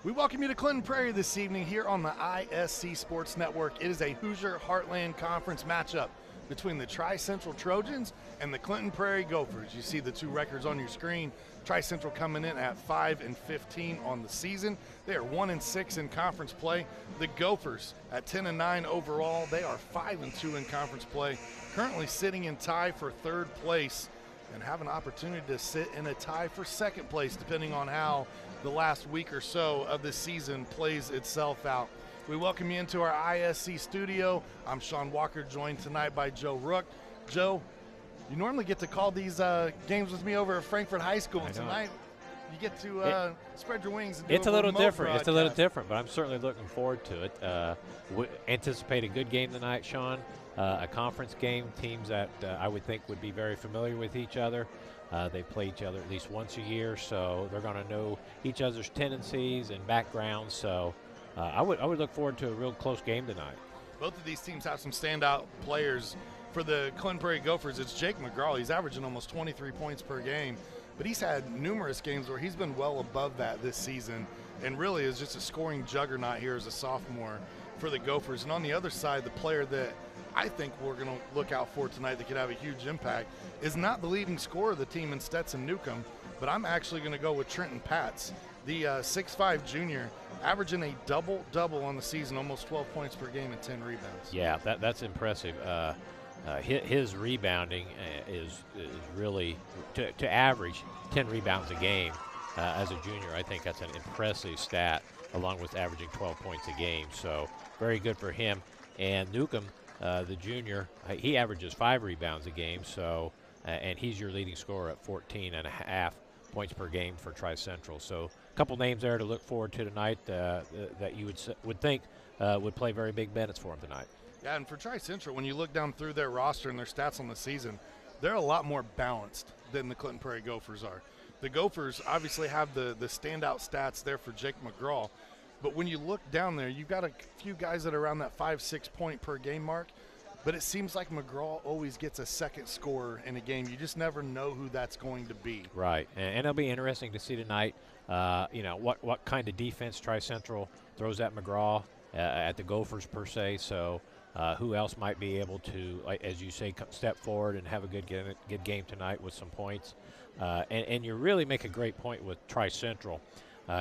We welcome you to Clinton Prairie this evening here on the ISC Sports Network. It is a Hoosier Heartland Conference matchup between the Tri-Central Trojans and the Clinton Prairie Gophers. You see the two records on your screen. Tri-Central coming in at 5-15 on the season. They are 1-6 in conference play. The Gophers at 10-9 overall. They are 5-2 in conference play. Currently sitting in tie for third place and have an opportunity to sit in a tie for second place depending on how the last week or so of the season plays itself out. We welcome you into our ISC studio. I'm Sean Walker, joined tonight by Joe Rook. Joe, you normally get to call these games with me over at Frankfort High School. Tonight, you get to spread your wings and do it's a little different. broadcast. It's a little different, but I'm certainly looking forward to it. We anticipate a good game tonight, Sean. A conference game, teams that I would think would be very familiar with each other. They play each other at least once a year, so they're going to know each other's tendencies and backgrounds. So I would look forward to a real close game tonight. Both of these teams have some standout players. For the Clinton Prairie Gophers, it's Jake McGraw. He's averaging almost 23 points per game, but he's had numerous games where he's been well above that this season and really is just a scoring juggernaut here as a sophomore for the Gophers. And on the other side, the player that I think we're going to look out for tonight that could have a huge impact is not the leading scorer of the team in Stetson Newcomb, but I'm actually going to go with Trenton Patz, the 6'5 junior, averaging a double-double on the season, almost 12 points per game and 10 rebounds. Yeah, that's impressive. His rebounding is really, to average 10 rebounds a game as a junior, I think that's an impressive stat, along with averaging 12 points a game. So very good for him. And Newcomb, the junior, he averages 5 rebounds a game, so and he's your leading scorer at 14.5 points per game for Tri-Central. So a couple names there to look forward to tonight that you would think would play very big minutes for him tonight. Yeah, and for Tri-Central, when you look down through their roster and their stats on the season, they're a lot more balanced than the Clinton Prairie Gophers are. The Gophers obviously have the standout stats there for Jake McGraw, but when you look down there, you've got a few guys that are around that 5-6 point per game mark, but it seems like McGraw always gets a second scorer in a game. You just never know who that's going to be. Right, and it'll be interesting to see tonight, what kind of defense Tri-Central throws at McGraw, at the Gophers per se. So who else might be able to, as you say, step forward and have a good game tonight with some points. And you really make a great point with Tri-Central.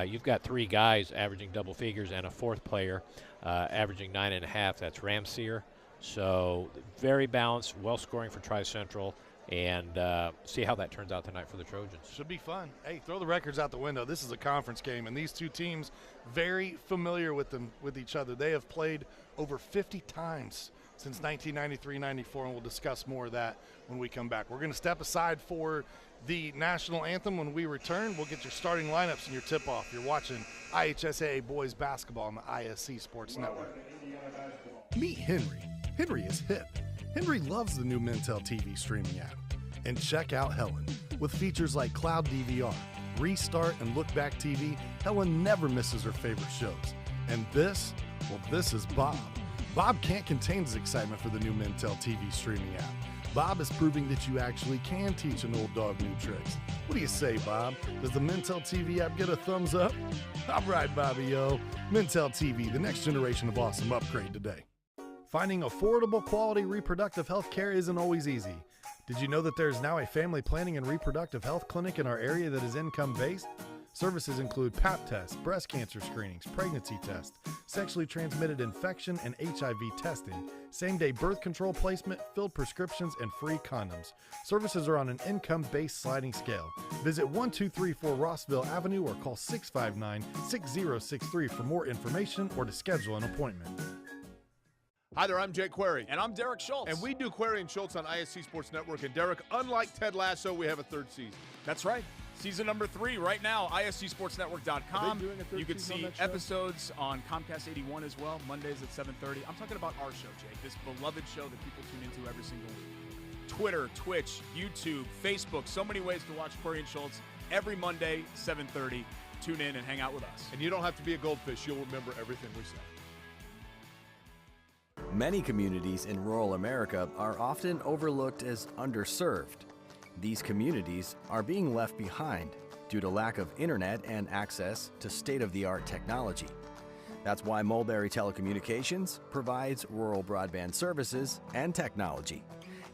You've got 3 guys averaging double figures and a 4th player averaging 9.5. That's Ramseer. So very balanced, well scoring for Tri-Central, and see how that turns out tonight for the Trojans. Should be fun. Hey, throw the records out the window. This is a conference game, and these two teams very familiar with each other. They have played over 50 times since 1993-94, and we'll discuss more of that when we come back. We're going to step aside for the national anthem. When we return, we'll get your starting lineups and your tip-off. You're watching IHSAA Boys Basketball on the ISC Sports Network. Meet Henry. Henry is hip. Henry loves the new Mintel TV streaming app. And check out Helen. With features like Cloud DVR, Restart, and Look Back TV, Helen never misses her favorite shows. And this is Bob. Bob can't contain his excitement for the new Mintel TV streaming app. Bob is proving that you actually can teach an old dog new tricks. What do you say, Bob? Does the Mintel TV app get a thumbs up? All right, Bobby, yo. Mintel TV, the next generation of awesome. Upgrade today. Finding affordable, quality reproductive health care isn't always easy. Did you know that there is now a family planning and reproductive health clinic in our area that is income-based? Services include Pap tests, breast cancer screenings, pregnancy tests, sexually transmitted infection and HIV testing, same-day birth control placement, filled prescriptions, and free condoms. Services are on an income-based sliding scale. Visit 1234 Rossville Avenue or call 659-6063 for more information or to schedule an appointment. Hi there, I'm Jake Query. And I'm Derek Schultz. And we do Query and Schultz on ISC Sports Network. And Derek, unlike Ted Lasso, we have a 3rd season. That's right. Season number 3 right now, ISCSportsNetwork.com. You can see episodes on Comcast 81 as well, Mondays at 7:30. I'm talking about our show, Jake, this beloved show that people tune into every single week. Twitter, Twitch, YouTube, Facebook, so many ways to watch Query and Schultz every Monday, 7:30. Tune in and hang out with us. And you don't have to be a goldfish. You'll remember everything we say. Many communities in rural America are often overlooked as underserved. These communities are being left behind due to lack of internet and access to state-of-the-art technology. That's why Mulberry Telecommunications provides rural broadband services and technology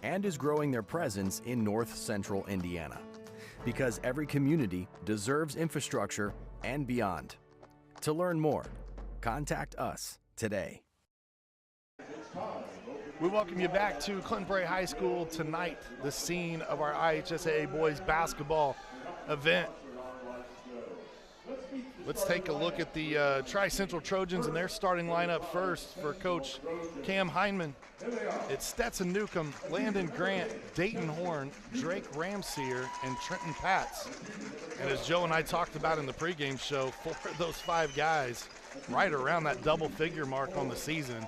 and is growing their presence in north central Indiana. Because every community deserves infrastructure and beyond. To learn more, contact us today. We welcome you back to Clinton Prairie High School tonight, the scene of our IHSAA boys basketball event. Let's take a look at the Tri-Central Trojans and their starting lineup first for Coach Cam Heineman. It's Stetson Newcomb, Landon Grant, Dayton Horn, Drake Ramseer, and Trenton Patz. And as Joe and I talked about in the pregame show, 4 of those 5 guys right around that double-figure mark on the season.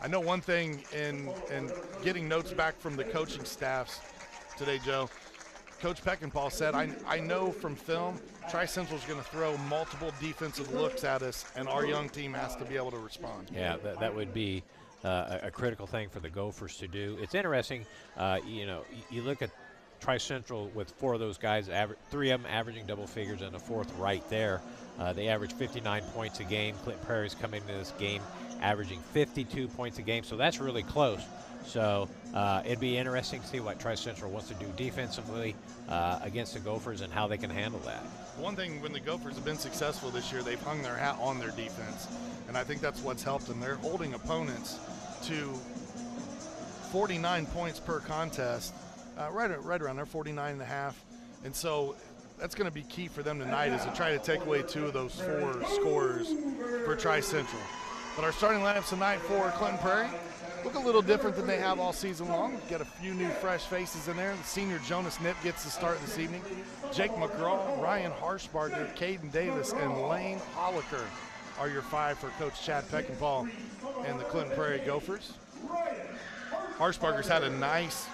I know one thing in getting notes back from the coaching staffs today, Joe. Coach Peckinpah said, I know from film, Tri-Central's going to throw multiple defensive looks at us, and our young team has to be able to respond. Yeah, that would be a critical thing for the Gophers to do. It's interesting, you look at Tri-Central with 4 of those guys, 3 of them averaging double figures and a 4th right there. They average 59 points a game. Clinton Prairie's coming into this game averaging 52 points a game, so that's really close. So it'd be interesting to see what Tri-Central wants to do defensively against the Gophers and how they can handle that. One thing, when the Gophers have been successful this year, they've hung their hat on their defense, and I think that's what's helped them. They're holding opponents to 49 points per contest, right around there, 49 and a half. And so that's going to be key for them tonight, is to try to take away 2 of those 4 scores for Tri-Central. But our starting lineups tonight for Clinton Prairie look a little different than they have all season long. We've got a few new fresh faces in there. The senior Jonas Nip gets the start this evening. Jake McGraw, Ryan Harshbarger, Caden Davis, and Lane Holliker are your 5 for Coach Chad Peckinpah and the Clinton Prairie Gophers. Harshbarger's had a nice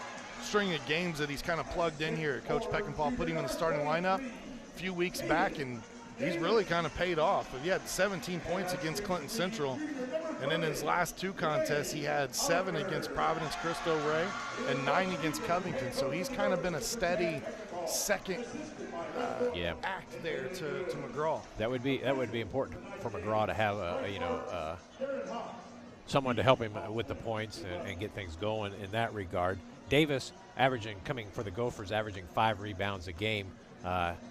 string of games that he's kind of plugged in here. Coach Peckinpah put him in the starting lineup a few weeks back, and he's really kind of paid off. He had 17 points against Clinton Central, and in his last 2 contests, he had 7 against Providence Cristo Ray and 9 against Covington. So he's kind of been a steady second act there to McGraw. That would be important for McGraw to have someone to help him with the points and get things going in that regard. Davis coming for the Gophers, averaging 5 rebounds a game.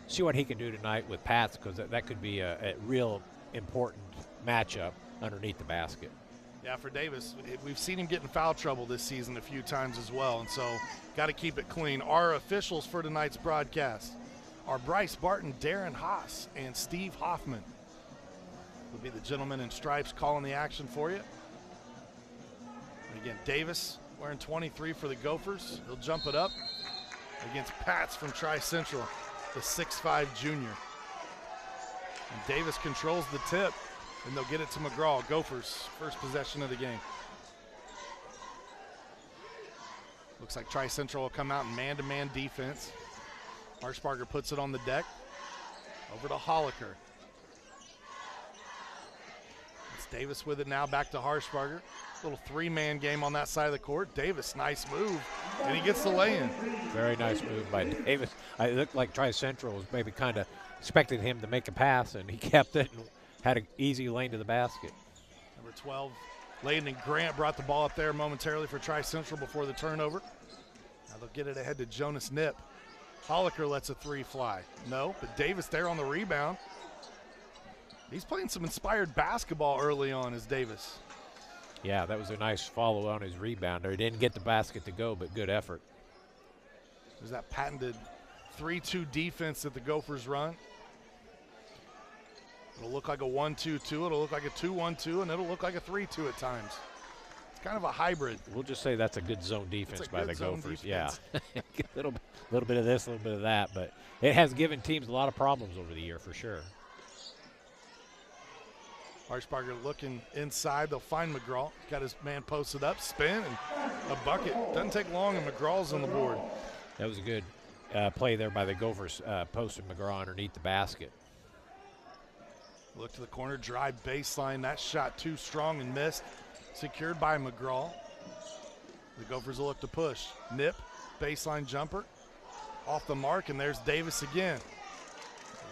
See what he can do tonight with Pats, because that could be a real important matchup underneath the basket. Yeah, for Davis, we've seen him get in foul trouble this season a few times as well, and so got to keep it clean. Our officials for tonight's broadcast are Bryce Barton, Darren Haas, and Steve Hoffman. Will be the gentleman in stripes calling the action for you. And again, Davis wearing 23 for the Gophers. He'll jump it up against Pats from Tri-Central, the 6'5 junior. And Davis controls the tip, and they'll get it to McGraw. Gophers, first possession of the game. Looks like Tri-Central will come out in man-to-man defense. Harshbarger puts it on the deck. Over to Holliker. It's Davis with it now, back to Harshbarger. Little 3-man game on that side of the court. Davis, nice move, and he gets the lay-in. Very nice move by Davis. It looked like Tri-Central was maybe kind of expected him to make a pass, and he kept it and had an easy lane to the basket. Number 12, Landon Grant brought the ball up there momentarily for Tri-Central before the turnover. Now they'll get it ahead to Jonas Nip. Holliker lets a 3 fly. No, but Davis there on the rebound. He's playing some inspired basketball early on as Davis. Yeah, that was a nice follow on his rebounder. He didn't get the basket to go, but good effort. There's that patented 3-2 defense that the Gophers run. It'll look like a 1-2-2, it'll look like a 2-1-2, and it'll look like a 3-2 at times. It's kind of a hybrid. We'll just say that's a good zone defense by the Gophers. Defense. Yeah, a little bit of this, a little bit of that, but it has given teams a lot of problems over the year for sure. Harshbarger looking inside. They'll find McGraw. Got his man posted up, spin, and a bucket. Doesn't take long, and McGraw's on the board. That was a good play there by the Gophers, posting McGraw underneath the basket. Look to the corner, drive baseline. That shot too strong and missed. Secured by McGraw. The Gophers will look to push. Nip, baseline jumper. Off the mark, and there's Davis again.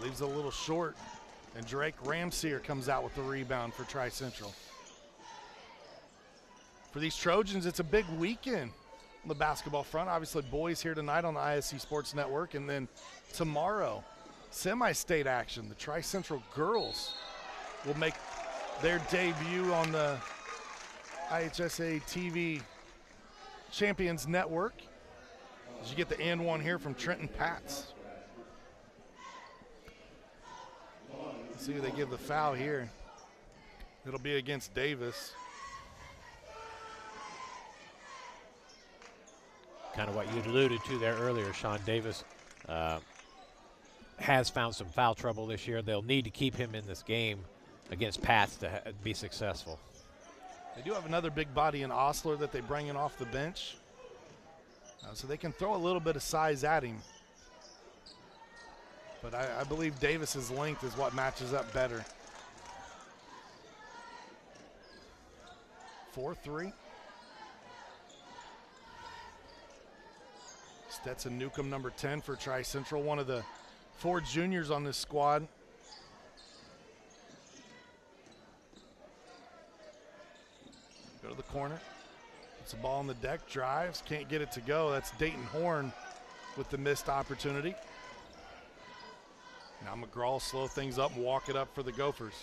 Leaves a little short, and Drake Ramseer comes out with the rebound for Tri-Central. For these Trojans, it's a big weekend on the basketball front. Obviously, boys here tonight on the ISC Sports Network, and then tomorrow, semi-state action. The Tri-Central girls will make their debut on the IHSAA TV Champions Network. As you get the and one here from Trenton Pats. Let's see who they give the foul here. It'll be against Davis. Kind of what you alluded to there earlier, Sean. Davis has found some foul trouble this year. They'll need to keep him in this game against Pats to be successful. They do have another big body in Osler that they bring in off the bench. So they can throw a little bit of size at him. But I believe Davis's length is what matches up better. 4-3. Stetson Newcomb, number 10 for Tri-Central, one of the 4 juniors on this squad. Go to the corner. Puts the ball on the deck, drives, can't get it to go. That's Dayton Horn with the missed opportunity. Now McGraw slow things up and walk it up for the Gophers.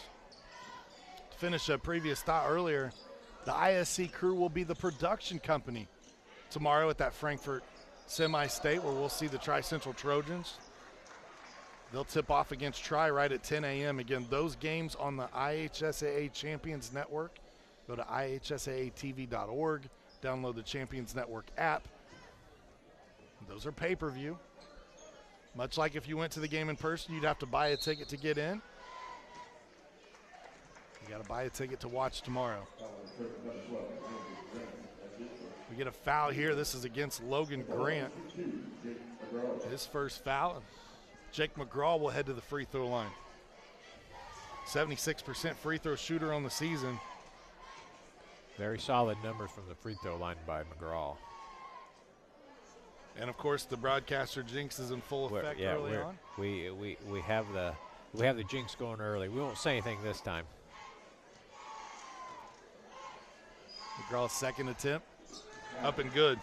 To finish a previous thought earlier, the ISC crew will be the production company tomorrow at that Frankfort semi-state where we'll see the Tri-Central Trojans. They'll tip off against Tri right at 10 a.m. Again, those games on the IHSAA Champions Network. Go to IHSAATV.org, download the Champions Network app. Those are pay-per-view. Much like if you went to the game in person, you'd have to buy a ticket to get in. You got to buy a ticket to watch tomorrow. We get a foul here. This is against Logan Grant. His first foul. Jake McGraw will head to the free throw line. 76% free throw shooter on the season. Very solid numbers from the free throw line by McGraw. And of course, the broadcaster jinx is in full effect early on. We have the jinx going early. We won't say anything this time. McGraw's second attempt, up and good.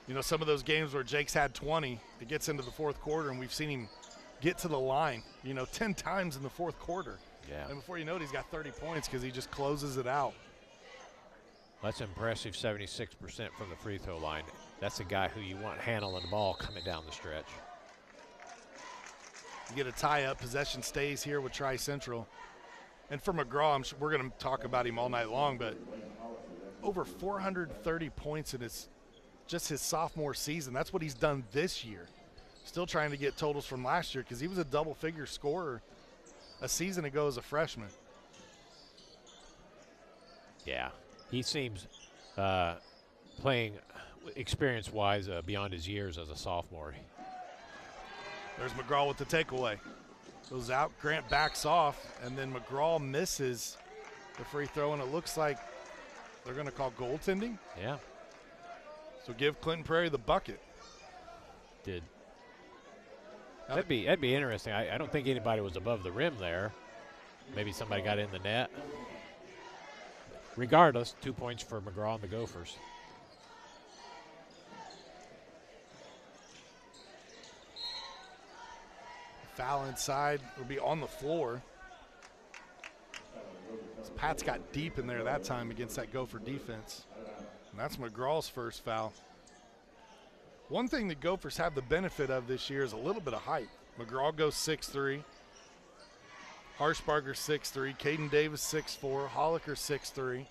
You know, some of those games where Jake's had 20, it gets into the fourth quarter, and we've seen him get to the line, 10 times in the fourth quarter. Yeah. And before you know it, he's got 30 points because he just closes it out. That's impressive, 76% from the free throw line. That's a guy who you want handling the ball coming down the stretch. You get a tie-up. Possession stays here with Tri-Central. And for McGraw, I'm sure we're going to talk about him all night long, but over 430 points in just his sophomore season. That's what he's done this year. Still trying to get totals from last year because he was a double-figure scorer a season ago as a freshman. Yeah, he seems playing experience-wise beyond his years as a sophomore. There's McGraw with the takeaway. Goes out, Grant backs off, and then McGraw misses the free throw, and it looks like they're going to call goaltending. Yeah. So give Clinton Prairie the bucket. Did. That'd be interesting. I don't think anybody was above the rim there. Maybe somebody got in the net. Regardless, 2 points for McGraw and the Gophers. Foul inside will be on the floor. Pat's got deep in there that time against that Gopher defense. And that's McGraw's first foul. One thing the Gophers have the benefit of this year is a little bit of height. McGraw goes 6'3". Harshbarger 6'3". Caden Davis 6'4". Holliker 6'3".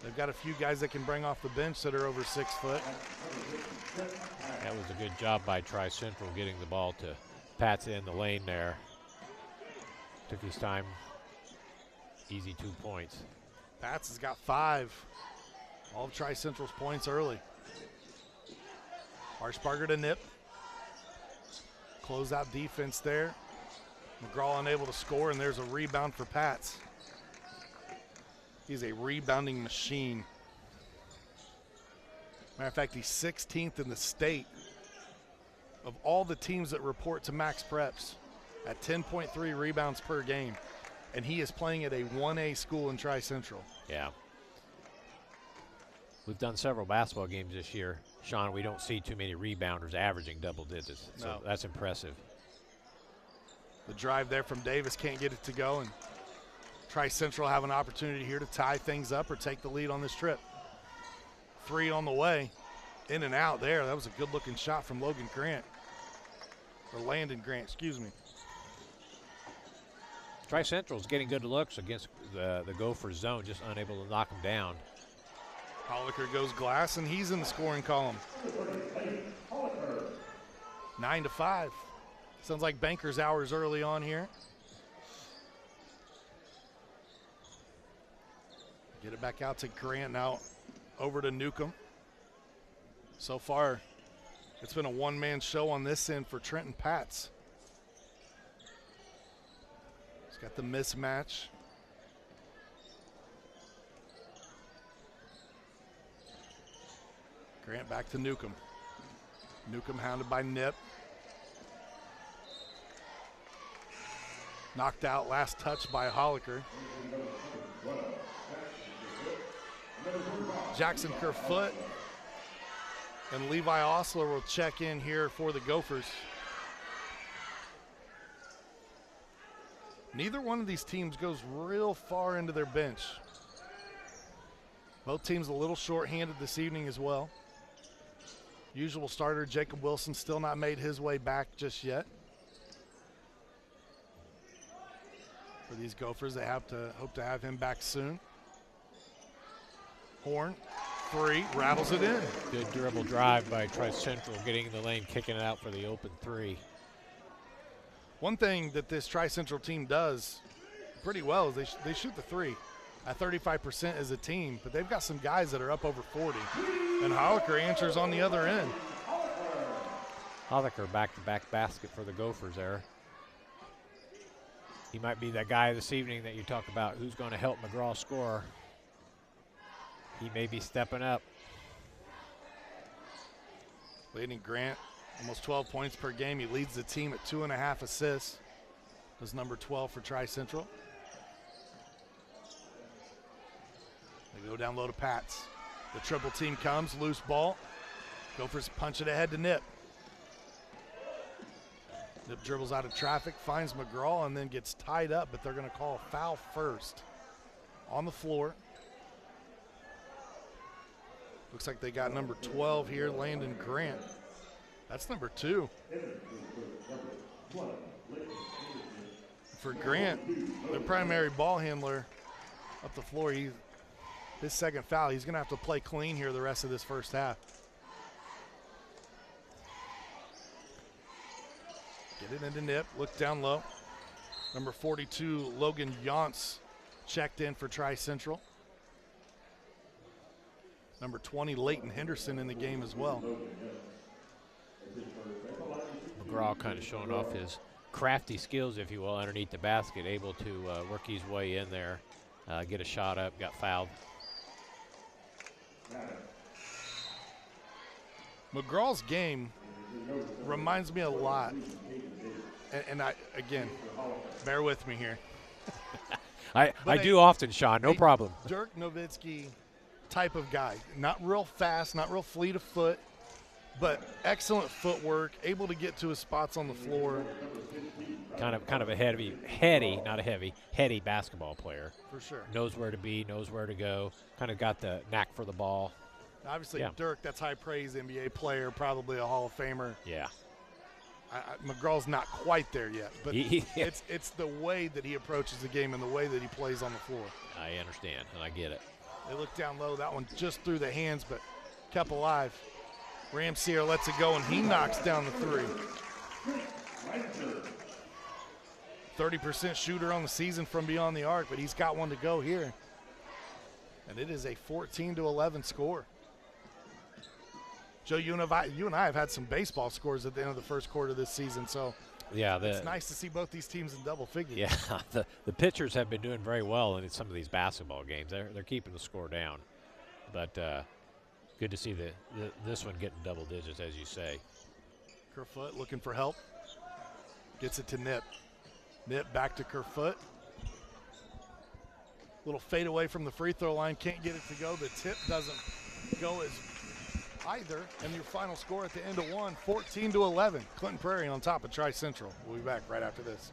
They've got a few guys that can bring off the bench that are over 6 foot. That was a good job by Tri-Central getting the ball to Pats in the lane there. Took his time. Easy 2 points. Pats has got 5. All of Tri-Central's points early. Harshbarger to nip. Closeout defense there. McGraw unable to score, and there's a rebound for Pats. He's a rebounding machine. Matter of fact, he's 16th in the state of all the teams that report to Max Preps at 10.3 rebounds per game, and he is playing at a 1A school in Tri-Central. Yeah. We've done several basketball games this year, Sean. We don't see too many rebounders averaging double digits, so No. that's impressive. The drive there from Davis, can't get it to go, and Tri-Central have an opportunity here to tie things up or take the lead on this trip. 3 on the way, in and out there. That was a good-looking shot from Logan Grant, or Landon Grant, excuse me. Tri-Central's getting good looks against the Gophers zone, just unable to knock them down. Holliker goes glass, and he's in the scoring column. 9-5. Sounds like banker's hours early on here. Get it back out to Grant, now over to Newcomb. So far, it's been a one-man show on this end for Trenton Pats. He's got the mismatch. Grant back to Newcomb. Newcomb hounded by Nip. Knocked out, last touch by Holliker. Jackson Kerfoot and Levi Osler will check in here for the Gophers. Neither one of these teams goes real far into their bench. Both teams a little short-handed this evening as well. Usual starter Jacob Wilson still not made his way back just yet. For these Gophers, they hope to have him back soon. Horn, 3, rattles it in. Good dribble drive by Tri-Central, getting in the lane, kicking it out for the open 3. One thing that this Tri-Central team does pretty well is they shoot the 3 at 35% as a team, but they've got some guys that are up over 40. And Holliker answers on the other end. Holliker back-to-back basket for the Gophers there. He might be that guy this evening that you talk about who's going to help McGraw score. He may be stepping up. Landon Grant, almost 12 points per game. He leads the team at 2.5 assists. Does number 12 for Tri-Central. They go down low to Pats. The triple team comes, loose ball. Gophers punch it ahead to Nip. Nip dribbles out of traffic, finds McGraw, and then gets tied up, but they're going to call a foul first. On the floor. Looks like they got number 12 here, Landon Grant. That's number 2. For Grant, their primary ball handler up the floor, his second foul, he's going to have to play clean here the rest of this first half. Get it into Nip, look down low. Number 42, Logan Yonts, checked in for Tri-Central. Number 20, Leighton Henderson in the game as well. McGraw kind of showing off his crafty skills, if you will, underneath the basket, able to work his way in there, get a shot up, got fouled. McGraw's game reminds me a lot, and I, again, bear with me here. I do often, Sean, no problem. Dirk Nowitzki type of guy. Not real fast, not real fleet of foot, but excellent footwork, able to get to his spots on the floor. Kind of a heady basketball player. For sure. Knows where to be, knows where to go, kind of got the knack for the ball. Obviously, Yeah. Dirk, that's high praise, NBA player, probably a Hall of Famer. Yeah. McGraw's not quite there yet, but He- it's the way that he approaches the game and the way that he plays on the floor. I understand, and I get it. They look down low. That one just through the hands, but kept alive. Ramseer lets it go, and he knocks down the 3. 30% shooter on the season from beyond the arc, but he's got one to go here. And it is a 14-11 score. Joe, you and I have had some baseball scores at the end of the first quarter this season, so Yeah, it's nice to see both these teams in double figures. Yeah, the pitchers have been doing very well in some of these basketball games. They're keeping the score down, but good to see this one getting double digits, as you say. Kerfoot looking for help. Gets it to Nip. Nip back to Kerfoot. Little fade away from the free throw line. Can't get it to go. The tip doesn't go as either. And your final score at the end of one, 14-11. Clinton Prairie on top of Tri-Central. We'll be back right after this.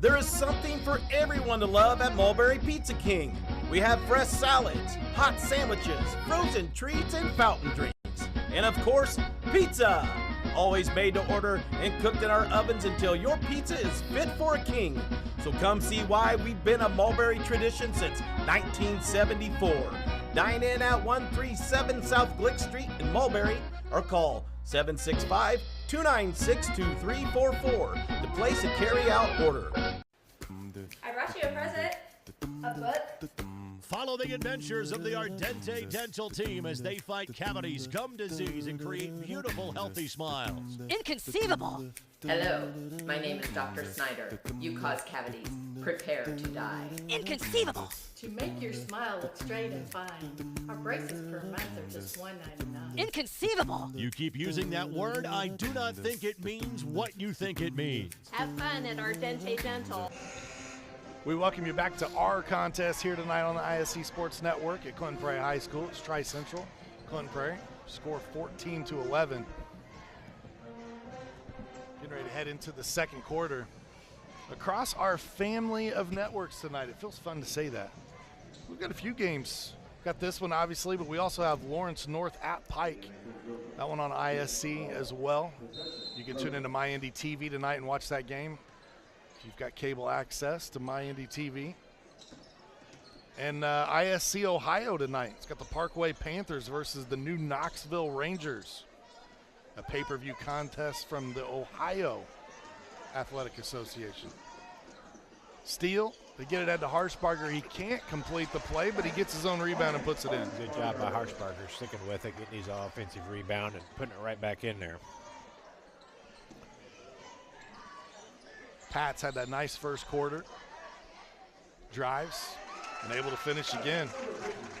There is something for everyone to love at Mulberry Pizza King. We have fresh salads, hot sandwiches, frozen treats, and fountain drinks. And of course, pizza! Always made to order and cooked in our ovens until your pizza is fit for a king. So come see why we've been a Mulberry tradition since 1974. Dine in at 137 South Glick Street in Mulberry or call 765-296-2344 to place a carry-out order. I brought you a present. A book. Follow the adventures of the Ardente Dental team as they fight cavities, gum disease, and create beautiful, healthy smiles. Inconceivable! Hello, my name is Dr. Snyder. You cause cavities. Prepare to die. Inconceivable! To make your smile look straight and fine, our braces per month are just $1.99. Inconceivable! You keep using that word, I do not think it means what you think it means. Have fun at Ardente Dental. We welcome you back to our contest here tonight on the ISC Sports Network at Clinton Prairie High School. It's Tri-Central, Clinton Prairie. Score 14-11. Getting ready to head into the second quarter. Across our family of networks tonight, it feels fun to say that. We've got a few games. Got this one, obviously, but we also have Lawrence North at Pike. That one on ISC as well. You can tune into MyIndy TV tonight and watch that game. You've got cable access to MyIndy TV. And ISC Ohio tonight. It's got the Parkway Panthers versus the new Knoxville Rangers. A pay-per-view contest from the Ohio Athletic Association. Steele, they get it at the Harshbarger. He can't complete the play, but he gets his own rebound and puts it in. Good job by Harshbarger sticking with it, getting his offensive rebound and putting it right back in there. Pats had that nice first quarter. Drives and able to finish again.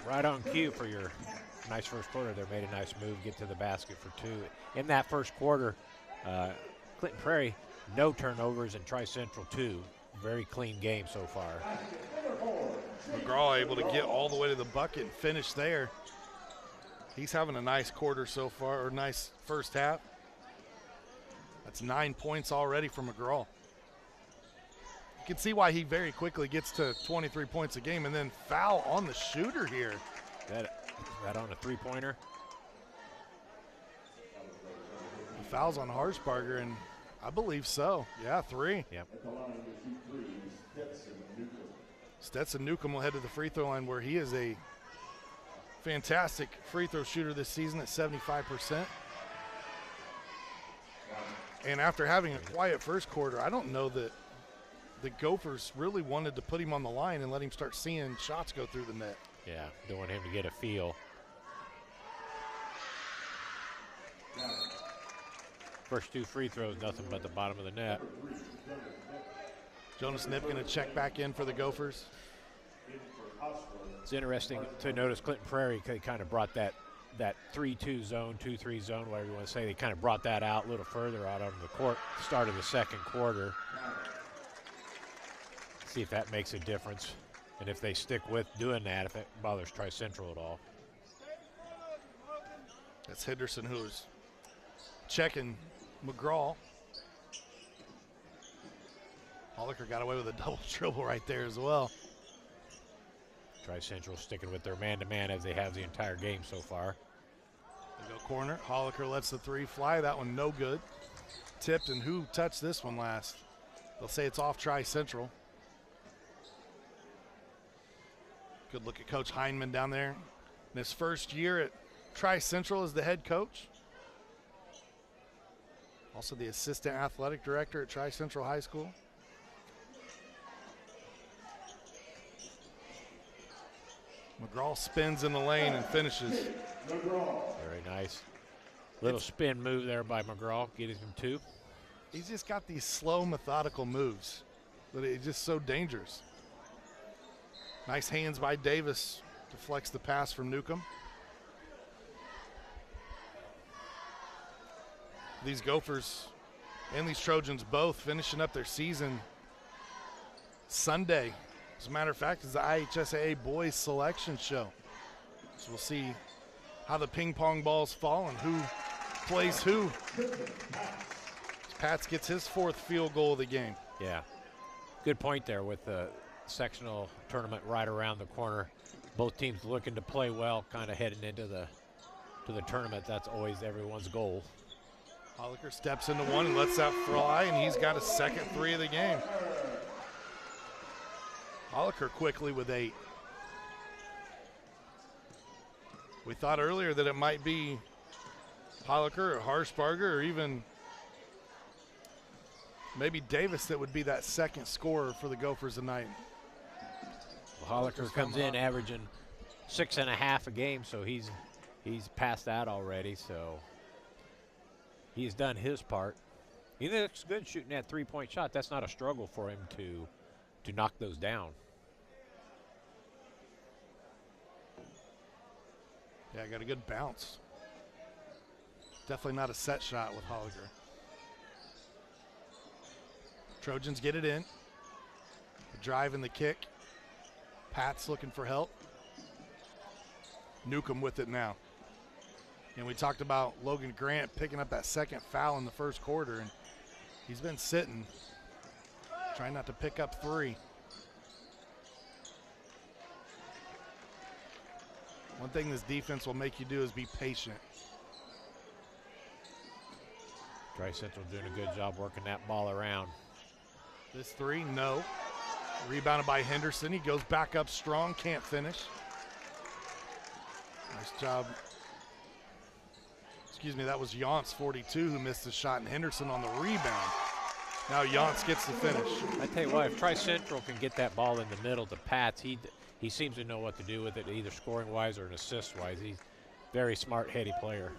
Right on cue for your nice first quarter. They made a nice move, get to the basket for two. In that first quarter, Clinton Prairie, no turnovers, and Tri-Central 2. Very clean game so far. McGraw able to get all the way to the bucket and finish there. He's having a nice quarter so far, or nice first half. That's 9 points already for McGraw. You can see why he very quickly gets to 23 points a game, and then foul on the shooter here. That on a three-pointer? Fouls on Harshbarger, and I believe so. Yeah, 3. Yep. Stetson Newcomb will head to the free throw line, where he is a fantastic free throw shooter this season at 75%. And after having a quiet first quarter, I don't know that the Gophers really wanted to put him on the line and let him start seeing shots go through the net. Yeah, don't want him to get a feel. First two free throws, nothing but the bottom of the net. Jonas Nip going to check back in for the Gophers. It's interesting to notice Clinton Prairie kind of brought that 3-2 zone, 2-3 zone, whatever you want to say. They kind of brought that out a little further out onto the court, start of the second quarter. See if that makes a difference, and if they stick with doing that, if it bothers Tri-Central at all. That's Henderson who's checking McGraw. Holliker got away with a double dribble right there as well. Tri-Central sticking with their man-to-man as they have the entire game so far. They go corner. Holliker lets the three fly. That one no good. Tipped, and who touched this one last? They'll say it's off Tri-Central. Good look at Coach Heineman down there. In his first year at Tri-Central as the head coach. Also the assistant athletic director at Tri-Central High School. McGraw spins in the lane and finishes. Very nice. Little spin move there by McGraw, getting him 2. He's just got these slow, methodical moves, but it's just so dangerous. Nice hands by Davis, deflects the pass from Newcomb. These Gophers and these Trojans both finishing up their season Sunday. As a matter of fact, it's the IHSAA boys selection show. So we'll see how the ping pong balls fall and who plays who. Pats gets his 4th field goal of the game. Yeah, good point there with the sectional tournament right around the corner. Both teams looking to play well, kind of heading into the tournament. That's always everyone's goal. Holliker steps into one and lets that fly, and he's got his 2nd 3 of the game. Holliker quickly with 8. We thought earlier that it might be Holliker or Harshbarger or even maybe Davis that would be that 2nd scorer for the Gophers tonight. Well, Holliker comes in averaging 6.5 a game, so he's past that already, so he's done his part. He looks good shooting that 3-point shot. That's not a struggle for him to knock those down. Yeah, got a good bounce. Definitely not a set shot with Holliker. Trojans get it in. The drive and the kick. Pat's looking for help. Newcomb with it now. And we talked about Logan Grant picking up that 2nd foul in the 1st quarter, and he's been sitting, trying not to pick up 3. One thing this defense will make you do is be patient. Tri-Central doing a good job working that ball around. This 3, no. Rebounded by Henderson. He goes back up strong, can't finish. Nice job. Excuse me, that was Yance, 42, who missed the shot, and Henderson on the rebound. Now Yance gets the finish. I tell you what, if Tri-Central can get that ball in the middle to Pats, he seems to know what to do with it, either scoring-wise or an assist-wise. He's a very smart, heady player.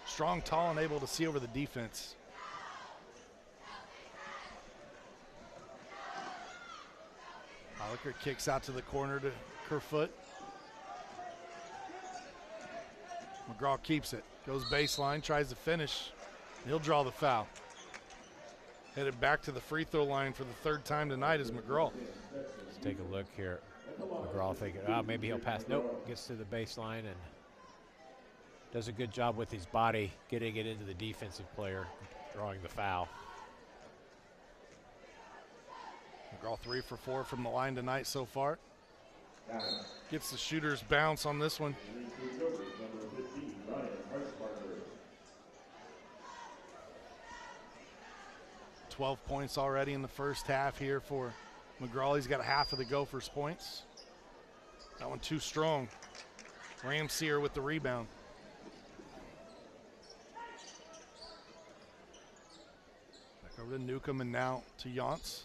Strong, tall, and able to see over the defense. Holliker kicks out to the corner to Kerfoot. McGraw keeps it, goes baseline, tries to finish. He'll draw the foul. Headed back to the free throw line for the 3rd time tonight is McGraw. Let's take a look here. McGraw thinking, maybe he'll pass. Nope, gets to the baseline and does a good job with his body getting it into the defensive player, drawing the foul. McGraw 3 for 4 from the line tonight so far. Gets the shooter's bounce on this one. $12 points already in the 1st half here for McGraw. He's got half of the Gophers' points. That one too strong. Ramseer with the rebound. Back over to Newcomb and now to Yance.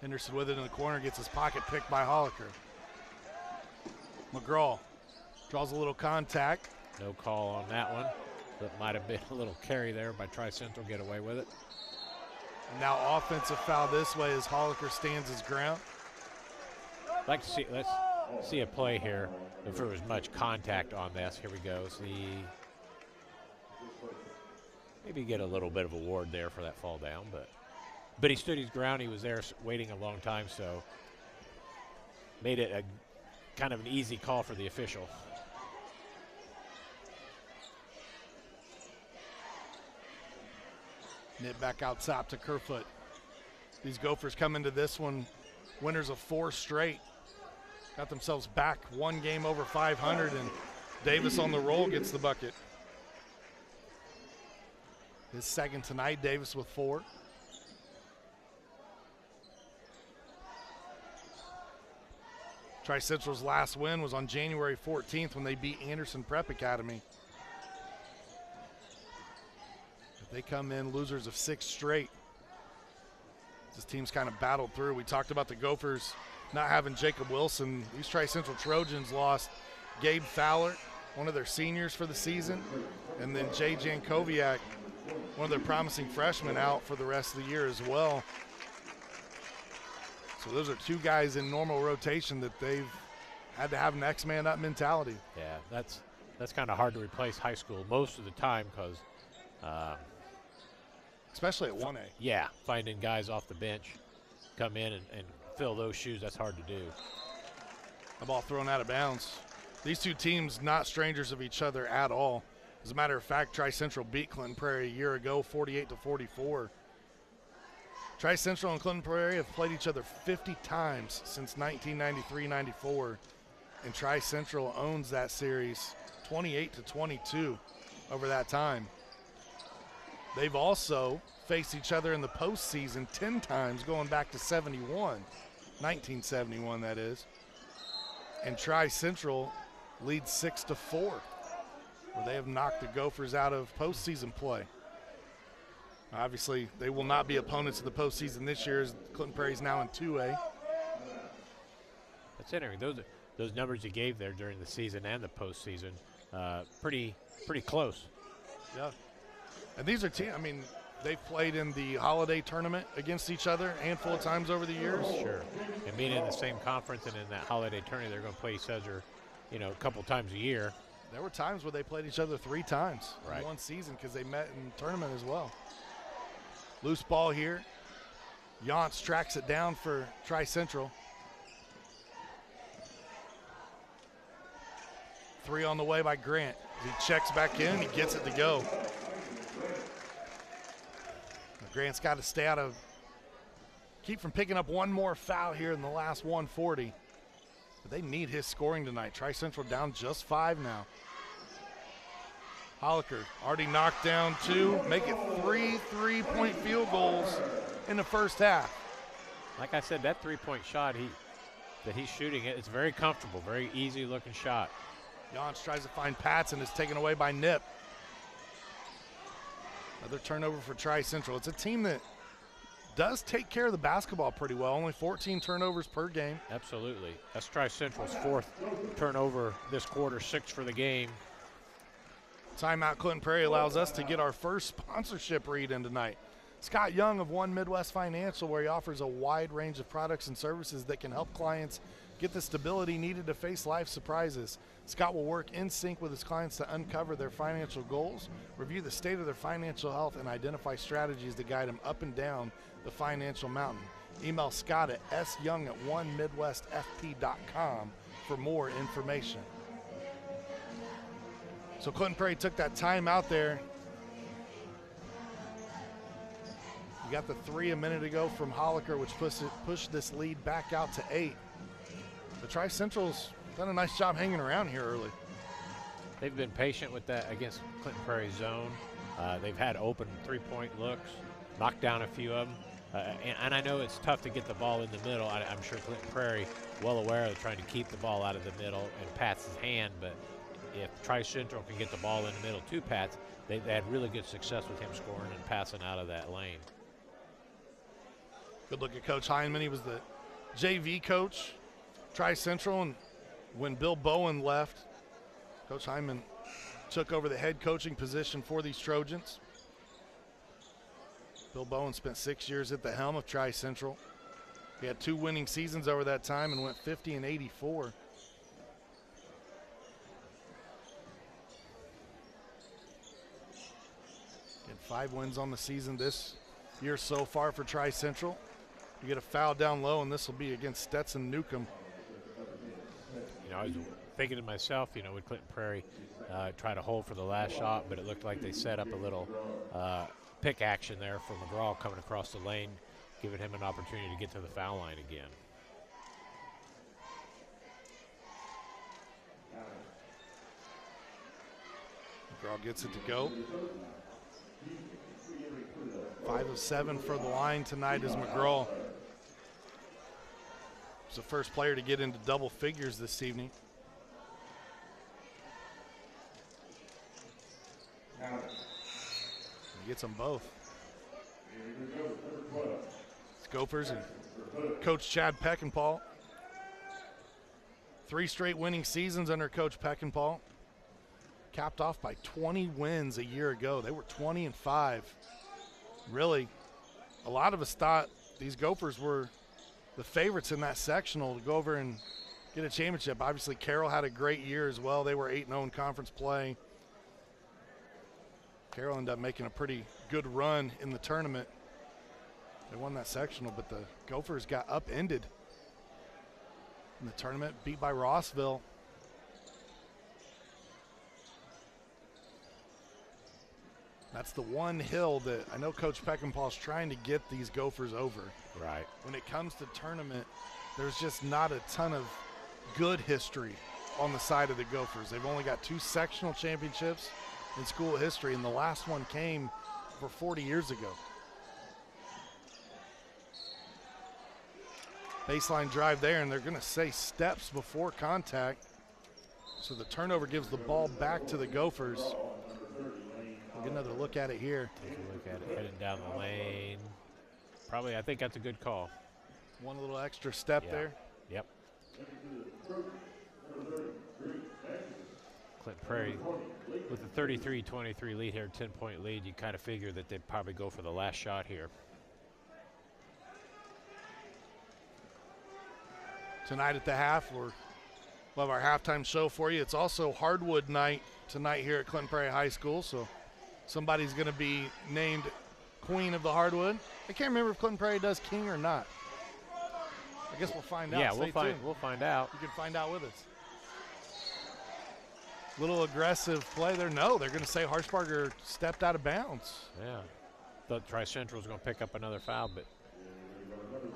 Henderson with it in the corner, gets his pocket picked by Holliker. McGraw draws a little contact. No call on that one. That might have been a little carry there by Tri-Central, get away with it. And now offensive foul this way as Holliker stands his ground. Let's see a play here if there was much contact on this. Here we go. Maybe get a little bit of award there for that fall down, but he stood his ground. He was there waiting a long time, so made it a kind of an easy call for the official. Nip back out top to Kerfoot. These Gophers come into this one winners of 4 straight. Got themselves back 1 game over 500, and Davis on the roll gets the bucket. His 2nd tonight, Davis with 4. Tri-Central's last win was on January 14th when they beat Anderson Prep Academy. They come in losers of 6 straight. This team's kind of battled through. We talked about the Gophers not having Jacob Wilson. These Tri-Central Trojans lost Gabe Fowler, one of their seniors for the season, and then Jay Jankowiak, one of their promising freshmen, out for the rest of the year as well. So those are 2 guys in normal rotation that they've had to have an X-man up mentality. Yeah, That's kind of hard to replace high school most of the time because especially at 1A. Yeah, finding guys off the bench come in and fill those shoes, that's hard to do. The ball thrown out of bounds. These two teams not strangers of each other at all. As a matter of fact, Tri-Central beat Clinton Prairie a year ago, 48-44. Tri-Central and Clinton Prairie have played each other 50 times since 1993-94, and Tri-Central owns that series 28-22 over that time. They've also faced each other in the postseason 10 times, going back to 1971 that is. And Tri-Central leads 6-4, where they have knocked the Gophers out of postseason play. Obviously, they will not be opponents in the postseason this year, as Clinton Prairie is now in 2A. That's interesting. Those numbers you gave there during the season and the postseason, pretty close. Yeah. And these are teams, I mean, they've played in the holiday tournament against each other a handful of times over the years. Sure. And being in the same conference and in that holiday tournament, they're going to play each other, a couple times a year. There were times where they played each other 3 times in one season because they met in tournament as well. Loose ball here. Yance tracks it down for Tri-Central. 3 on the way by Grant. He checks back in, he gets it to go. Grant's got to stay out of, keep from picking up one more foul here in the last 140. But they need his scoring tonight. Tri-Central down just 5 now. Holliker already knocked down 2, make it 3 3-point field goals in the first half. Like I said, that 3-point shot that he's shooting, it's very comfortable, very easy looking shot. Yance tries to find Pats and is taken away by Nip. Another turnover for Tri-Central. It's a team that does take care of the basketball pretty well. Only 14 turnovers per game. Absolutely. That's Tri-Central's 4th turnover this quarter, 6 for the game. Timeout Clinton Prairie allows us to get our first sponsorship read in tonight. Scott Young of One Midwest Financial, where he offers a wide range of products and services that can help clients get the stability needed to face life surprises. Scott will work in sync with his clients to uncover their financial goals, review the state of their financial health, and identify strategies to guide them up and down the financial mountain. Email Scott at syoung@onemidwestfp.com for more information. So Clinton Prairie took that time out there. You got the 3 a minute ago from Holliker, which pushed this lead back out to 8. The Tri-Central's done a nice job hanging around here early. They've been patient with that against Clinton Prairie's zone. They've had open 3-point looks, knocked down a few of them. And I know it's tough to get the ball in the middle. I'm sure Clinton Prairie well aware of trying to keep the ball out of the middle and Pat's hand, but if Tri-Central can get the ball in the middle to Pat, they had really good success with him scoring and passing out of that lane. Good look at Coach Heineman. He was the JV coach, Tri-Central, and when Bill Bowen left, Coach Heineman took over the head coaching position for these Trojans. Bill Bowen spent 6 years at the helm of Tri-Central. He had 2 winning seasons over that time and went 50-84. Had 5 wins on the season this year so far for Tri-Central. You get a foul down low, and this will be against Stetson Newcomb. I was thinking to myself, would Clinton Prairie try to hold for the last shot, but it looked like they set up a little pick action there for McGraw coming across the lane, giving him an opportunity to get to the foul line again. McGraw gets it to go. 5 of 7 for the line tonight is McGraw. He's the first player to get into double figures this evening. He gets them both. It's Gophers and Coach Chad Peckinpah. 3 straight winning seasons under Coach Peckinpah. Capped off by 20 wins a year ago. They were 20-5. Really, a lot of us thought these Gophers were the favorites in that sectional to go over and get a championship. Obviously, Carroll had a great year as well. They were 8-0 in conference play. Carroll ended up making a pretty good run in the tournament. They won that sectional, but the Gophers got upended in the tournament, beat by Rossville. That's the one hill that I know Coach Peckinpah's trying to get these Gophers over. Right. When it comes to tournament, there's just not a ton of good history on the side of the Gophers. They've only got 2 sectional championships in school history, and the last one came over 40 years ago. Baseline drive there, and they're going to say steps before contact. So the turnover gives the ball back to the Gophers. We'll get another look at it here. Take a look at it heading down the lane. Probably, I think that's a good call. One little extra step there. Yep. Clinton Prairie with a 33-23 lead here, 10-point lead. You kind of figure that they'd probably go for the last shot here. Tonight at the half, we'll have our halftime show for you. It's also hardwood night tonight here at Clinton Prairie High School, so somebody's going to be named queen of the hardwood. I can't remember if Clinton Prairie does king or not. I guess we'll find out. Yeah, Stay tuned. we'll find out. You can find out with us. Little aggressive play there. No, they're going to say Harshbarger stepped out of bounds. Yeah. Thought Tri-Central was going to pick up another foul, but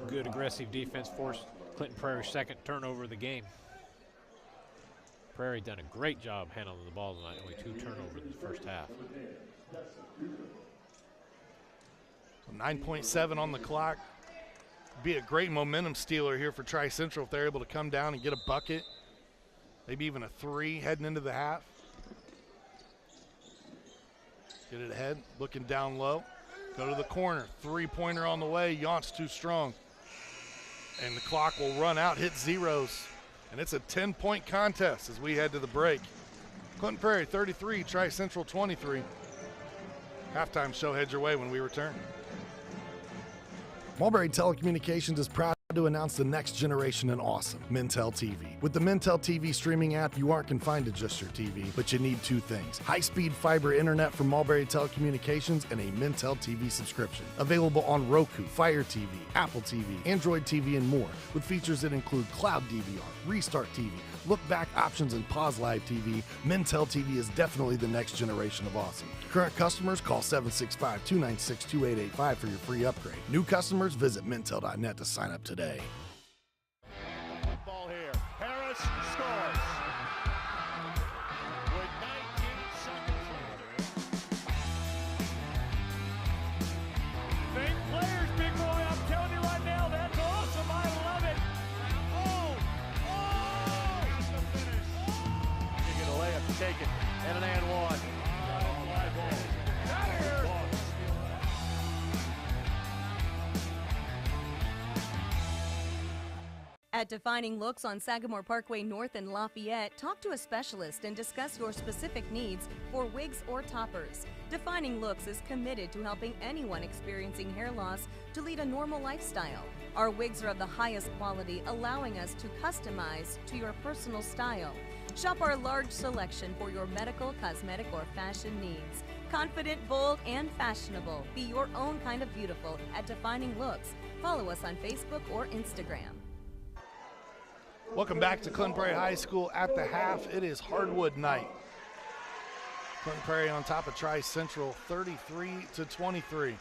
good aggressive defense forced Clinton Prairie's second turnover of the game. Prairie done a great job handling the ball tonight. Only 2 turnovers in the first half. 9.7 on the clock. Be a great momentum stealer here for Tri-Central if they're able to come down and get a bucket. Maybe even a 3 heading into the half. Get it ahead, looking down low. Go to the corner, 3-pointer on the way. Yount's too strong. And the clock will run out, hit zeros. And it's a 10-point contest as we head to the break. Clinton Prairie 33, Tri-Central 23. Halftime show heads your way when we return. Mulberry Telecommunications is proud to announce the next generation in awesome, Mintel TV. With the Mintel TV streaming app, you aren't confined to just your TV, but you need 2 things: high-speed fiber internet from Mulberry Telecommunications and a Mintel TV subscription. Available on Roku, Fire TV, Apple TV, Android TV, and more, with features that include Cloud DVR, Restart TV, Look Back options, and Pause Live TV. Mintel TV is definitely the next generation of awesome. Current customers, call 765-296-2885 for your free upgrade. New customers, visit Mintel.net to sign up today. Ball here. Harris scores. With 19 seconds remaining. Big players, big boy. I'm telling you right now, that's awesome. I love it. That's the finish. You get a layup taken and an and one. At Defining Looks on Sagamore Parkway North in Lafayette, talk to a specialist and discuss your specific needs for wigs or toppers. Defining Looks is committed to helping anyone experiencing hair loss to lead a normal lifestyle. Our wigs are of the highest quality, allowing us to customize to your personal style. Shop our large selection for your medical, cosmetic, or fashion needs. Confident, bold, and fashionable. Be your own kind of beautiful at Defining Looks. Follow us on Facebook or Instagram. Welcome back to Clinton Prairie High School at the half. It is hardwood night. Clinton Prairie on top of Tri-Central, 33-23.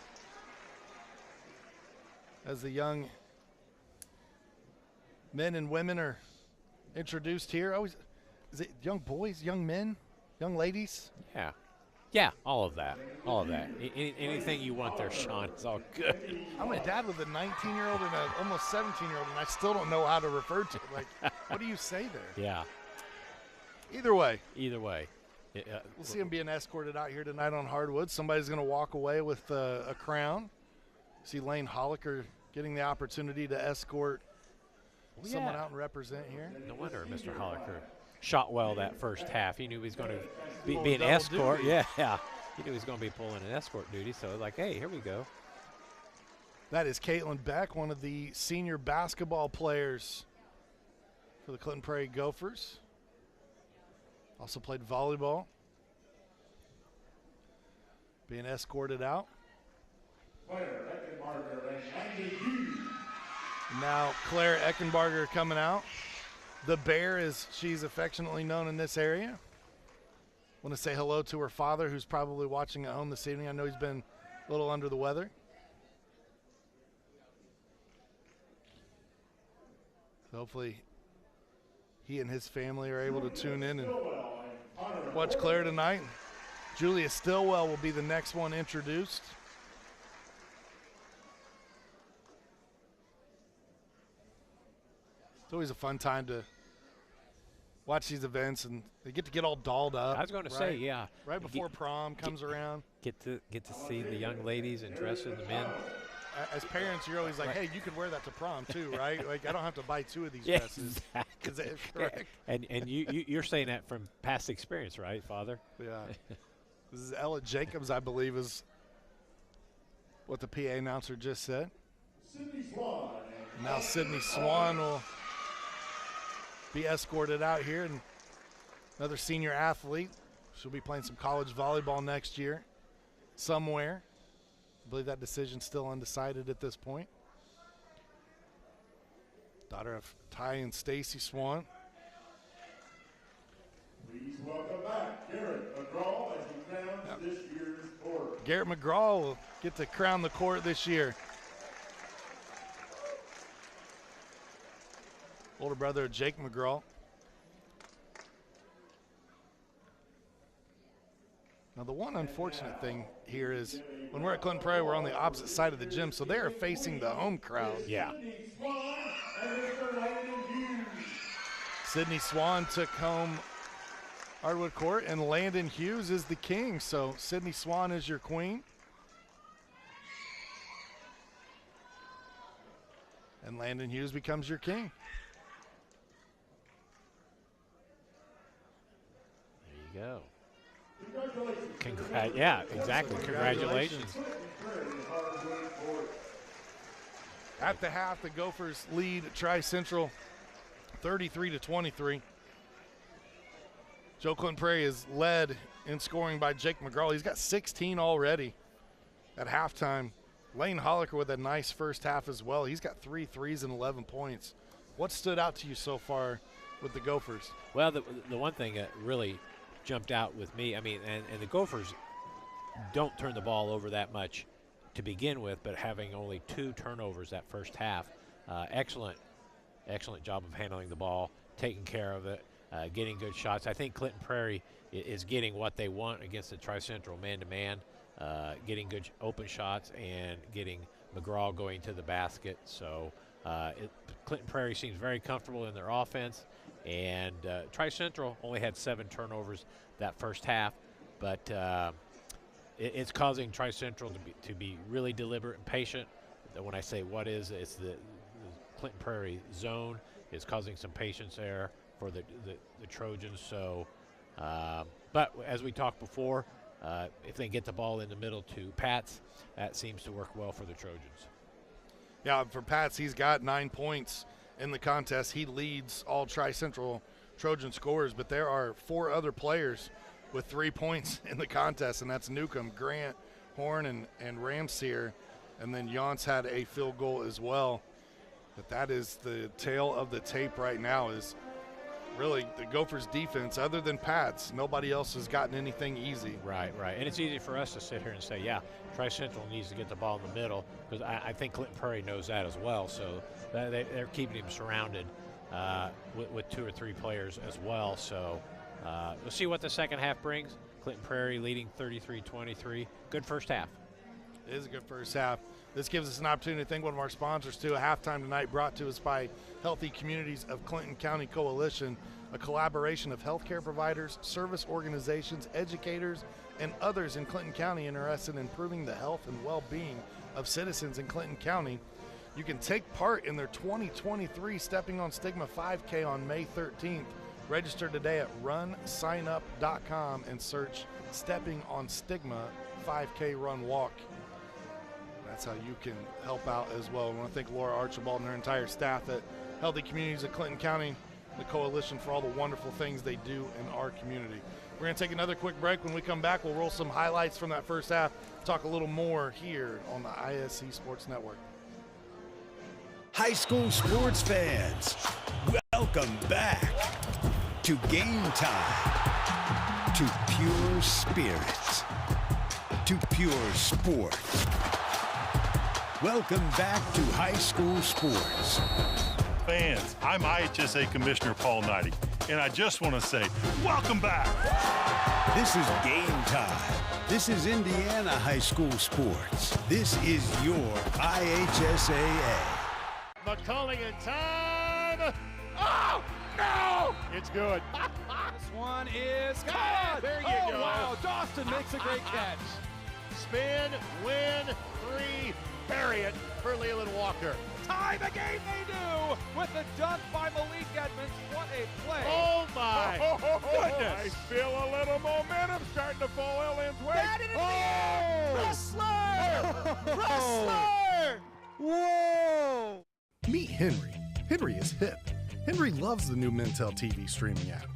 As the young men and women are introduced here. Is it young boys, young men, young ladies? Yeah. Yeah, all of that. All of that. Anything you want there, Sean, it's all good. I'm a dad with a 19-year-old and an almost 17-year-old, and I still don't know how to refer to it. Like, what do you say there? Yeah. Either way. Either way. We'll see him being escorted out here tonight on hardwood. Somebody's going to walk away with a crown. See Lane Holliker getting the opportunity to escort someone out and represent here. No wonder Mr. Holliker shot well that first half. He knew he was going to be an escort. Duty. Yeah. He knew he was going to be pulling an escort duty. So, like, hey, here we go. That is Caitlin Beck, one of the senior basketball players for for the Clinton Prairie Gophers. Also played volleyball. Being escorted out. Now Claire Eckenbarger coming out. The Bear, as she's affectionately known in this area. Want to say hello to her father, who's probably watching at home this evening. I know he's been a little under the weather. So hopefully he and his family are able to tune in and watch Claire tonight. Julia Stillwell will be the next one introduced. It's always a fun time to watch these events, and they get to get all dolled up. I was going to say, yeah. Right before prom comes around. Get to see the young ladies and dress in the men. As parents, you're always like, hey, you could wear that to prom too, right? Like, I don't have to buy 2 of these Yeah, dresses. exactly. Is that correct? And you're saying that from past experience, right, Father? Yeah. This is Ella Jacobs, I believe, is what the PA announcer just said. Now Sydney Swan will be escorted out here, and another senior athlete. She'll be playing some college volleyball next year somewhere. I believe that decision's still undecided at this point. Daughter of Ty and Stacy Swan. Please welcome back Garrett McGraw as he crowns this year's court. Garrett McGraw will get to crown the court this year. Older brother of Jake McGraw. Now the one unfortunate thing here is when we're at Clinton Prairie, we're on the opposite side of the gym, so they are facing the home crowd. Yeah. Sydney Swan took home Hardwood Court, and Landon Hughes is the king. So Sydney Swan is your queen. And Landon Hughes becomes your king. There you go. Yeah, exactly. Congratulations. At the half, the Gophers lead Tri-Central 33-23. Joe Clinton Prairie is led in scoring by Jake McGraw. He's got 16 already at halftime. Lane Holliker with a nice first half as well. He's got 3 threes and 11 points. What stood out to you so far with the Gophers? Well, the one thing that really jumped out with me, I mean, and the Gophers don't turn the ball over that much to begin with, but having only 2 turnovers that first half, excellent job of handling the ball, taking care of it, getting good shots. I think Clinton Prairie is getting what they want against the Tri-Central man-to-man, getting good open shots and getting McGraw going to the basket. So Clinton Prairie seems very comfortable in their offense, and Tri-Central only had 7 turnovers that first half, but it's causing Tri-Central to be really deliberate and patient. When I say what is, it's the Clinton Prairie zone is causing some patience there for the Trojans. So, but as we talked before, if they get the ball in the middle to Pats, that seems to work well for the Trojans. Yeah, for Pats, he's got 9 points in the contest. He leads all Tri-Central Trojan scorers, but there are 4 other players with 3 points in the contest, and that's Newcomb, Grant, Horn, and Ramseer, and then Yance had a field goal as well. But that is the tail of the tape right now, is really the Gophers' defense. Other than Pats, nobody else has gotten anything easy. Right. And it's easy for us to sit here and say, yeah, Tri-Central needs to get the ball in the middle, because I think Clinton Prairie knows that as well. So they're keeping him surrounded with 2 or 3 players as well. So we'll see what the second half brings. Clinton Prairie leading 33-23. Good first half. It is a good first half. This gives us an opportunity to thank one of our sponsors, too. A halftime tonight brought to us by Healthy Communities of Clinton County Coalition, a collaboration of healthcare providers, service organizations, educators, and others in Clinton County interested in improving the health and well-being of citizens in Clinton County. You can take part in their 2023 Stepping on Stigma 5K on May 13th. Register today at runsignup.com and search Stepping on Stigma 5K Run Walk. That's how you can help out as well. I want to thank Laura Archibald and her entire staff at Healthy Communities of Clinton County the coalition for all the wonderful things they do in our community. We're going to take another quick break. When we come back, we'll roll some highlights from that first half, talk a little more here on the ISC Sports Network. High school sports fans, welcome back to Game Time, to pure spirits, to pure sports. Welcome back to high school sports. Fans, I'm IHSAA Commissioner Paul Knighty, and I just want to say, welcome back. This is Game Time. This is Indiana high school sports. This is your IHSAA. McCulling in time. Oh, no! It's good. This one is God! There you go. Wow, Dawson makes a great catch. Spin, win, 3, bury it for Leland Walker. Tie the game they do with the dunk by Malik Edmonds. What a play. Oh, my goodness. I feel a little momentum starting to fall Ellen's way. Wrestler! Wrestler! Whoa! Meet Henry. Henry is hip. Henry loves the new Mintel TV streaming app.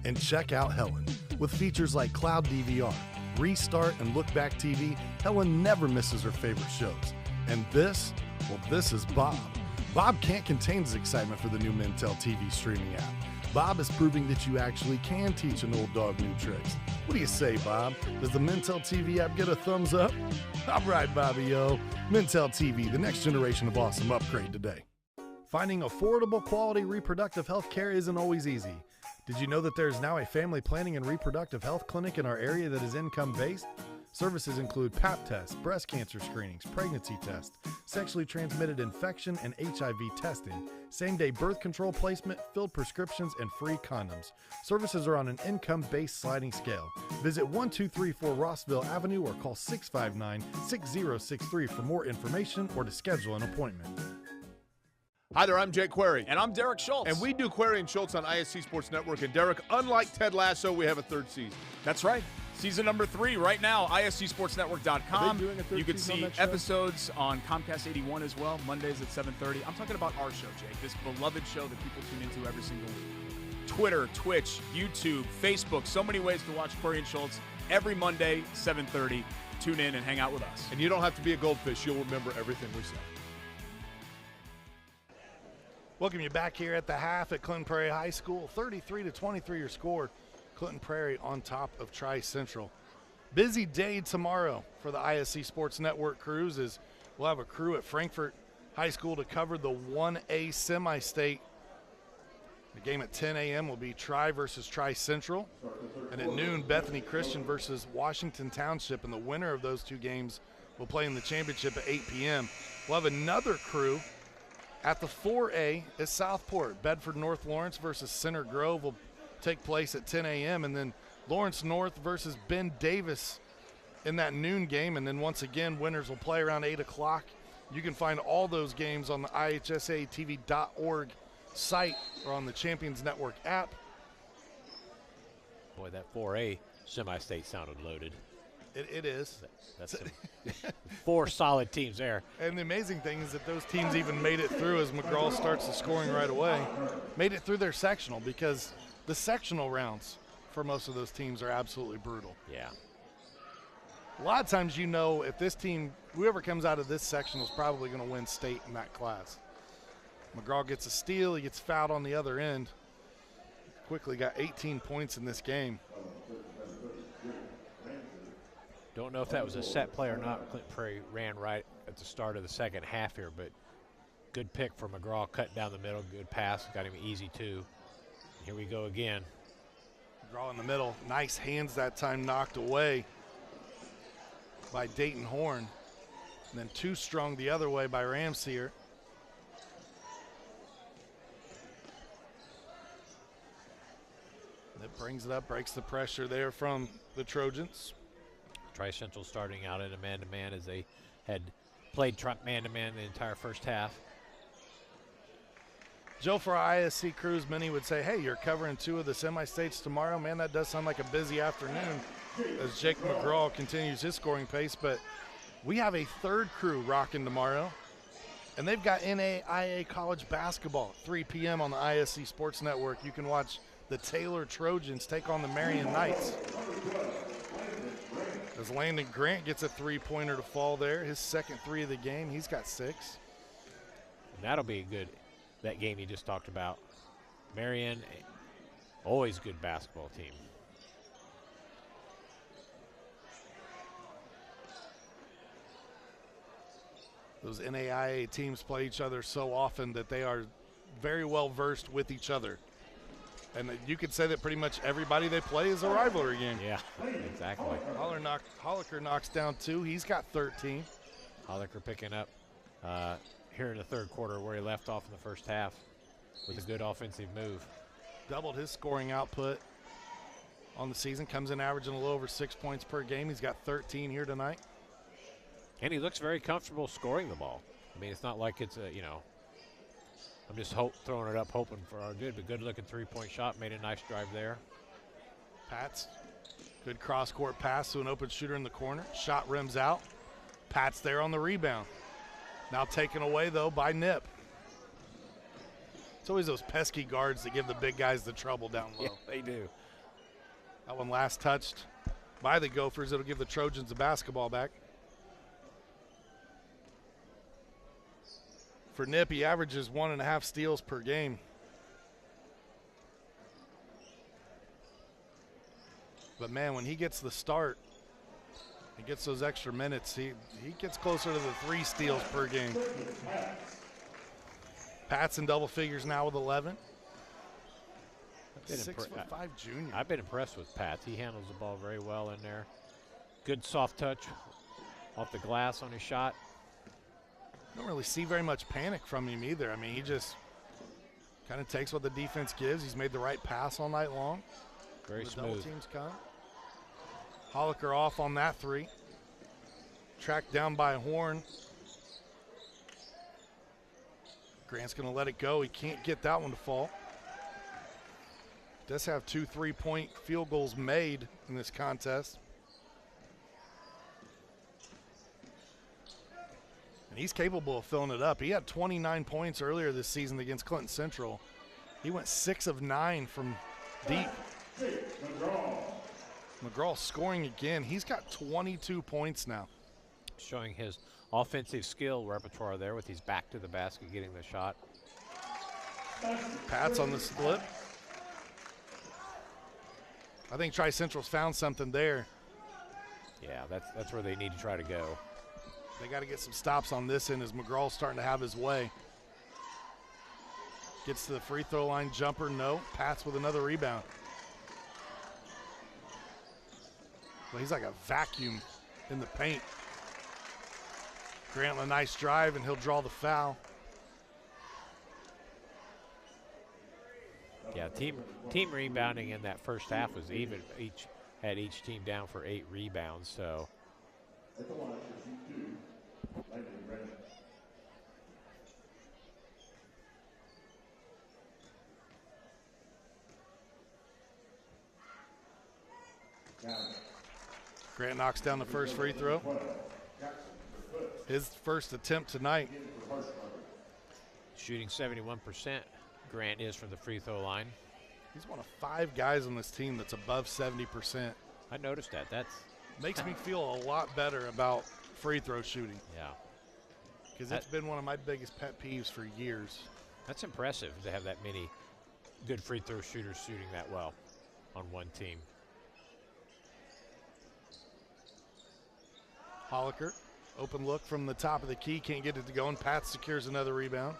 And check out Helen. With features like Cloud DVR, Restart, and Look Back TV, Helen never misses her favorite shows. And this? Well, this is Bob. Bob can't contain his excitement for the new Mintel TV streaming app. Bob is proving that you actually can teach an old dog new tricks. What do you say, Bob? Does the Mintel TV app get a thumbs up? All right, Bobby-o. Mintel TV, the next generation of awesome. Upgrade today. Finding affordable, quality reproductive health care isn't always easy. Did you know that there is now a family planning and reproductive health clinic in our area that is income-based? Services include Pap tests, breast cancer screenings, pregnancy tests, sexually transmitted infection and HIV testing, same-day birth control placement, filled prescriptions, and free condoms. Services are on an income-based sliding scale. Visit 1234 Rossville Avenue or call 659-6063 for more information or to schedule an appointment. Hi there, I'm Jake Query. And I'm Derek Schultz. And we do Query and Schultz on ISC Sports Network. And Derek, unlike Ted Lasso, we have a third season. That's right. Season number 3 right now, ISCSportsNetwork.com. You can see episodes on Comcast 81 as well, Mondays at 7:30. I'm talking about our show, Jake, this beloved show that people tune into every single week. Twitter, Twitch, YouTube, Facebook, so many ways to watch Query and Schultz every Monday, 7:30. Tune in and hang out with us. And you don't have to be a goldfish. You'll remember everything we say. Welcome you back here at the half at Clinton Prairie High School. 33-23 your score. Clinton Prairie on top of Tri-Central. Busy day tomorrow for the ISC Sports Network crews as we'll have a crew at Frankfort High School to cover the 1A semi-state. The game at 10 a.m. will be Tri versus Tri-Central. And at noon, Bethany Christian versus Washington Township. And the winner of those two games will play in the championship at 8 p.m. We'll have another crew at the 4A at Southport. Bedford North Lawrence versus Center Grove will take place at 10 a.m. and then Lawrence North versus Ben Davis in that noon game. And then once again, winners will play around 8 o'clock. You can find all those games on the IHSAATV.org site or on the Champions Network app. Boy, that 4A semi-state sounded loaded. It is. That's 4 solid teams there. And the amazing thing is that those teams even made it through as McGraw starts the scoring right away. Made it through their sectional because the sectional rounds for most of those teams are absolutely brutal. Yeah. A lot of times you know if this team, whoever comes out of this sectional is probably going to win state in that class. McGraw gets a steal, he gets fouled on the other end. Quickly got 18 points in this game. Don't know if that was a set play or not. Clinton Prairie ran right at the start of the second half here, but good pick for McGraw, cut down the middle, good pass, got him easy too. Here we go again. McGraw in the middle, nice hands that time, knocked away by Dayton Horn. And then too strong the other way by Ramseer. That brings it up, breaks the pressure there from the Trojans. Tri-Central starting out in a man-to-man as they had played man-to-man the entire first half. Joe, for our ISC crews, many would say, hey, you're covering 2 of the semi-states tomorrow. Man, that does sound like a busy afternoon as Jake McGraw continues his scoring pace. But we have a third crew rocking tomorrow. And they've got NAIA college basketball, 3 p.m. on the ISC Sports Network. You can watch the Taylor Trojans take on the Marion Knights. As Landon Grant gets a three-pointer to fall there, his second three of the game. He's got 6. And that'll be good, that game you just talked about. Marion, always good basketball team. Those NAIA teams play each other so often that they are very well versed with each other. And you could say that pretty much everybody they play is a rivalry game. Yeah, exactly. Holliker knocks down 2. He's got 13. Holliker picking up here in the third quarter where he left off in the first half with a good offensive move. Doubled his scoring output on the season. Comes in averaging a little over 6 points per game. He's got 13 here tonight. And he looks very comfortable scoring the ball. I mean, it's not like it's a, I'm just throwing it up hoping for our good, but good-looking three-point shot. Made a nice drive there. Pats, good cross-court pass to an open shooter in the corner. Shot rims out. Pats there on the rebound. Now taken away, though, by Nip. It's always those pesky guards that give the big guys the trouble down low. Yeah, they do. That one last touched by the Gophers. It'll give the Trojans the basketball back. For Nip, he averages 1.5 steals per game. But, man, when he gets the start, he gets those extra minutes, he gets closer to the 3 steals per game. Pat's in double figures now with 11. 6'5" junior. I've been impressed with Pat. He handles the ball very well in there. Good soft touch off the glass on his shot. Don't really see very much panic from him either. I mean, he just kind of takes what the defense gives. He's made the right pass all night long. Very the smooth. Double teams come. Holliker off on that 3. Tracked down by Horn. Grant's going to let it go. He can't get that one to fall. Does have 2 3-point field goals made in this contest. And he's capable of filling it up. He had 29 points earlier this season against Clinton Central. He went 6 of 9 from deep. McGraw scoring again. He's got 22 points now. Showing his offensive skill repertoire there with his back to the basket, getting the shot. Pats on the split. I think Tri-Central's found something there. Yeah, that's where they need to try to go. They got to get some stops on this end as McGraw's starting to have his way. Gets to the free throw line, jumper, no. Pats with another rebound. Well, he's like a vacuum in the paint. Grant with a nice drive, and he'll draw the foul. Yeah, team rebounding in that first half was even. Each team down for 8 rebounds, so. Grant knocks down the first free throw. His first attempt tonight. Shooting 71%, Grant is from the free throw line. He's one of 5 guys on this team that's above 70%. I noticed that. That's makes me feel a lot better about free throw shooting. Yeah. Because it's been one of my biggest pet peeves for years. That's impressive to have that many good free throw shooters shooting that well on one team. Holliker, open look from the top of the key, can't get it to go, and Pat secures another rebound.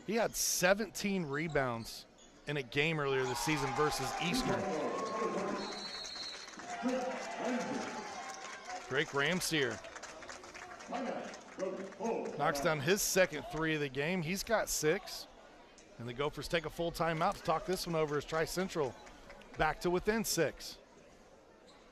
He had 17 rebounds in a game earlier this season versus Eastern. Drake Ramseer knocks down his second 3 of the game. He's got 6. And the Gophers take a full timeout to talk this one over as Tri-Central back to within 6.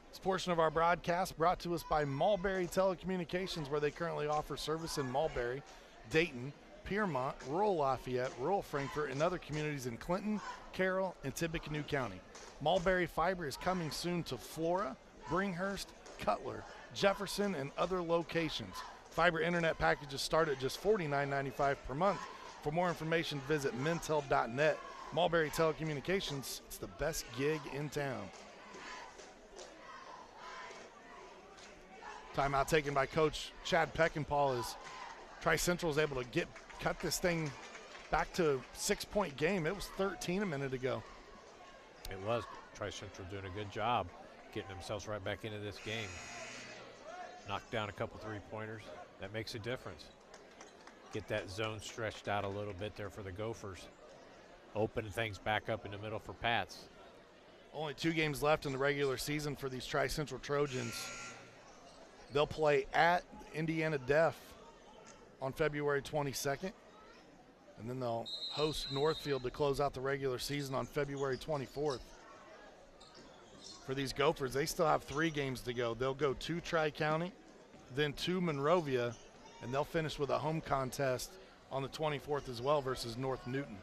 This portion of our broadcast brought to us by Mulberry Telecommunications, where they currently offer service in Mulberry, Dayton, Piermont, rural Lafayette, rural Frankfort, and other communities in Clinton, Carroll, and Tippecanoe County. Mulberry Fiber is coming soon to Flora, Bringhurst, Cutler, Jefferson, and other locations. Fiber internet packages start at just $49.95 per month. For more information, visit mintel.net. Mulberry Telecommunications, it's the best gig in town. Timeout taken by Coach Chad Peckinpah as Tri-Central is able to cut this thing back to a 6-point game. It was 13 a minute ago. It was. Tri-Central doing a good job getting themselves right back into this game. Knocked down a couple three-pointers. That makes a difference. Get that zone stretched out a little bit there for the Gophers. Open things back up in the middle for Pats. Only 2 games left in the regular season for these Tri-Central Trojans. They'll play at Indiana Def on February 22nd. And then they'll host Northfield to close out the regular season on February 24th. For these Gophers, they still have 3 games to go. They'll go to Tri-County, then to Monrovia, and they'll finish with a home contest on the 24th as well versus North Newton.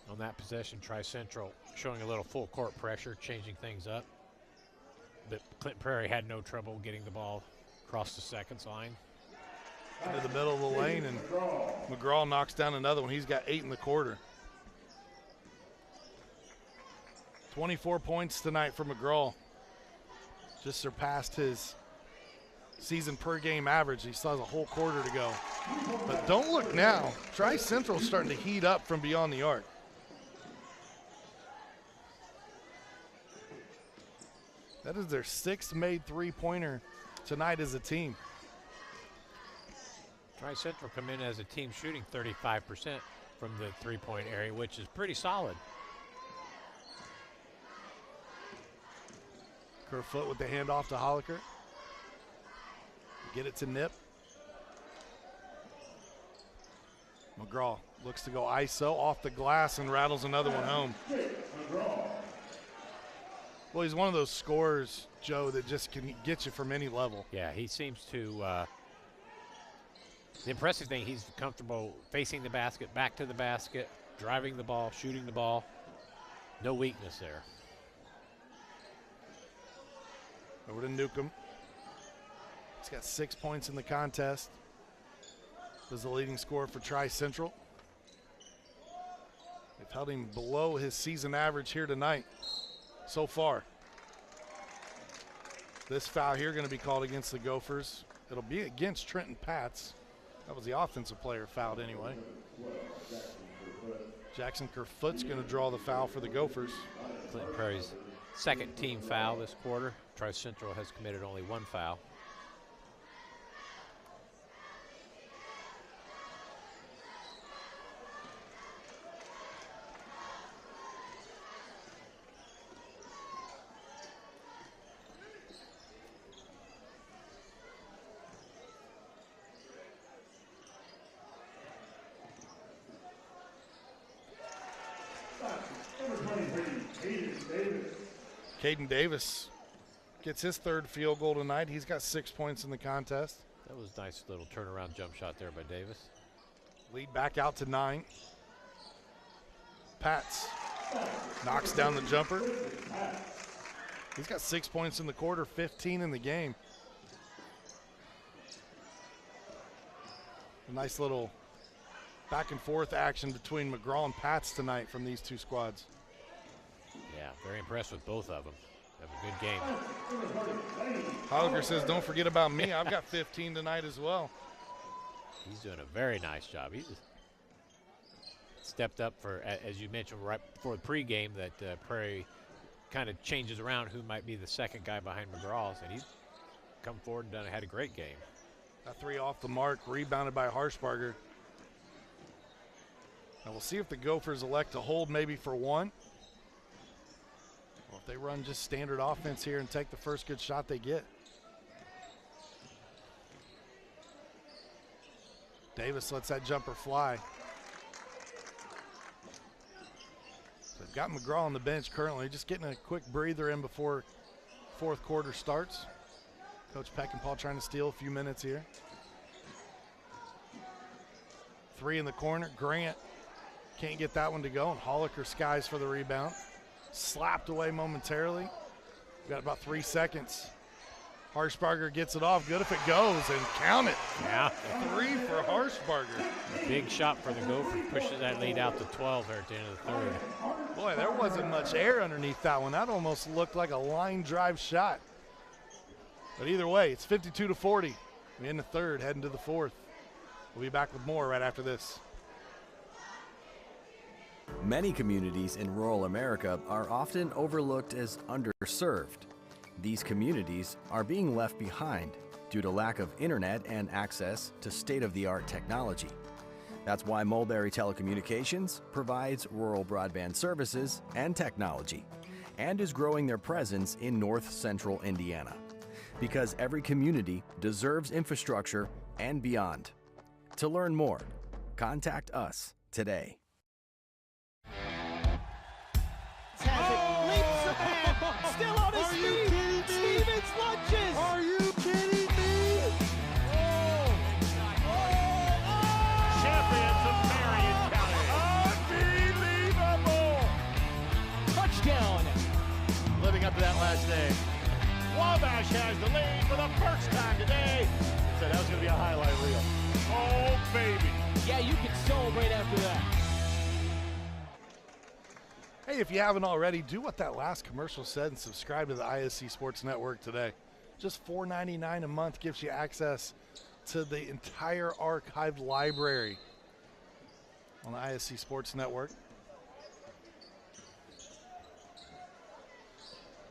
On that possession, Tri-Central showing a little full court pressure, changing things up. But Clinton Prairie had no trouble getting the ball across the seconds line. Into the middle of the lane, and McGraw knocks down another one. He's got 8 in the quarter. 24 points tonight for McGraw. Just surpassed his season per game average. He still has a whole quarter to go. But don't look now. Tri-Central's starting to heat up from beyond the arc. That is their 6th made three-pointer tonight as a team. Tri-Central come in as a team shooting 35% from the three-point area, which is pretty solid. Kerfoot with the handoff to Holliker. Get it to Nip. McGraw looks to go ISO off the glass and rattles another one home. Well, he's one of those scorers, Joe, that just can get you from any level. Yeah, he seems to the impressive thing, he's comfortable facing the basket, back to the basket, driving the ball, shooting the ball. No weakness there. Over to Newcomb. He's got 6 points in the contest. Was the leading scorer for Tri-Central. They've held him below his season average here tonight so far. This foul here going to be called against the Gophers. It'll be against Trenton Pats. That was the offensive player fouled anyway. Jackson Kerfoot's going to draw the foul for the Gophers. Clinton Prairie's second team foul this quarter. Tri-Central has committed only 1 foul. Caden Davis gets his 3rd field goal tonight. He's got 6 points in the contest. That was a nice little turnaround jump shot there by Davis. Lead back out to 9. Pats knocks down the jumper. He's got 6 points in the quarter, 15 in the game. A nice little back and forth action between McGraw and Pats tonight from these 2 squads. Yeah, very impressed with both of them. Have a good game. Holliger says, don't forget about me. I've got 15 tonight as well. He's doing a very nice job. He's stepped up for, as you mentioned right before the pregame, that Prairie kind of changes around who might be the second guy behind McGraw's, and he's come forward and had a great game. That 3 off the mark, rebounded by Harshbarger. Now we'll see if the Gophers elect to hold maybe for 1. Or if they run just standard offense here and take the first good shot they get. Davis lets that jumper fly. So they've got McGraw on the bench currently, just getting a quick breather in before 4th quarter starts. Coach Peckinpah trying to steal a few minutes here. 3 in the corner. Grant can't get that one to go, and Holliker skies for the rebound. Slapped away momentarily. We've got about 3 seconds. Harshbarger gets it off. Good if it goes, and count it. Yeah. 3 for Harshbarger. Big shot for the Gophers. Pushes that lead out to 12 there at the end of the third. Boy, there wasn't much air underneath that one. That almost looked like a line drive shot. But either way, it's 52-40. We're in the third, heading to the fourth. We'll be back with more right after this. Many communities in rural America are often overlooked as underserved. These communities are being left behind due to lack of internet and access to state-of-the-art technology. That's why Mulberry Telecommunications provides rural broadband services and technology and is growing their presence in north central Indiana. Because every community deserves infrastructure and beyond. To learn more, contact us today. Leaps ahead, still on his feet. Stevens lunges. Are you kidding me? Champions of Marion County. Unbelievable. Touchdown. Living up to that last name. Wabash has the lead for the first time today. So that was going to be a highlight reel. Oh, baby. Yeah, you can celebrate after that. Hey, if you haven't already, do what that last commercial said and subscribe to the ISC Sports Network today. Just $4.99 a month gives you access to the entire archived library on the ISC Sports Network.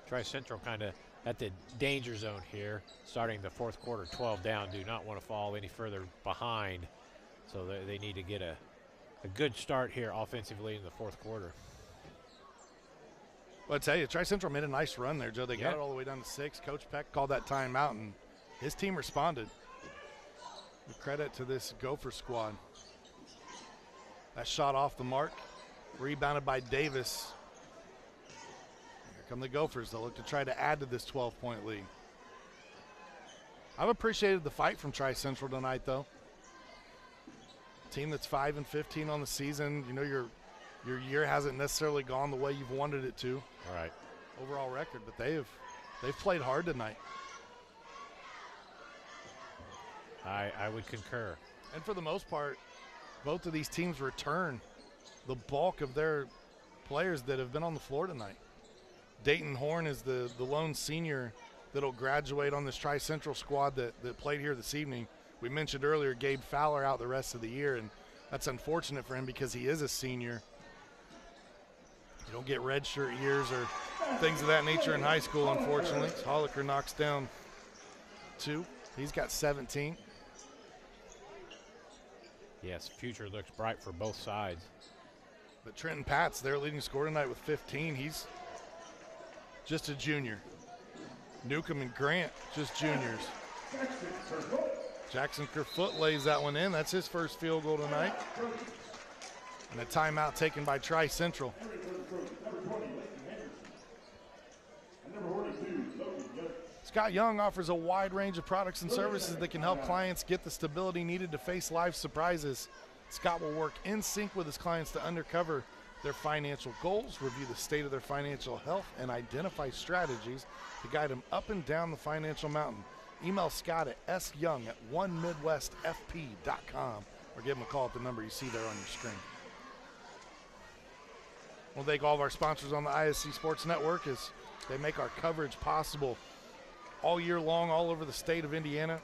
Tri-Central kind of at the danger zone here, starting the fourth quarter 12 down. Do not want to fall any further behind, so they need to get a good start here offensively in the fourth quarter. Well, I tell you, Tri-Central made a nice run there, Joe. They got it all the way down to 6. Coach Peck called that timeout, and his team responded. With credit to this Gopher squad. That shot off the mark, rebounded by Davis. Here come the Gophers. They'll look to try to add to this 12-point lead. I've appreciated the fight from Tri-Central tonight, though. Team that's 5-15 on the season. You know, your year hasn't necessarily gone the way you've wanted it to. All right. Overall record, but they've played hard tonight. I would concur. And for the most part, both of these teams return the bulk of their players that have been on the floor tonight. Dayton Horn is the lone senior that'll graduate on this Tri-Central squad that played here this evening. We mentioned earlier Gabe Fowler out the rest of the year, and that's unfortunate for him because he is a senior. You don't get redshirt years or things of that nature in high school, unfortunately. Holliker knocks down 2. He's got 17. Yes, future looks bright for both sides. But Trenton Pat's their leading scorer tonight with 15. He's just a junior. Newcomb and Grant, just juniors. Jackson Kerfoot lays that one in. That's his first field goal tonight. And a timeout taken by Tri-Central. Scott Young offers a wide range of products and services that can help clients get the stability needed to face life's surprises. Scott will work in sync with his clients to uncover their financial goals, review the state of their financial health, and identify strategies to guide them up and down the financial mountain. Email Scott at syoung@onemidwestfp.com or give him a call at the number you see there on your screen. We'll thank all of our sponsors on the ISC Sports Network as they make our coverage possible all year long, all over the state of Indiana.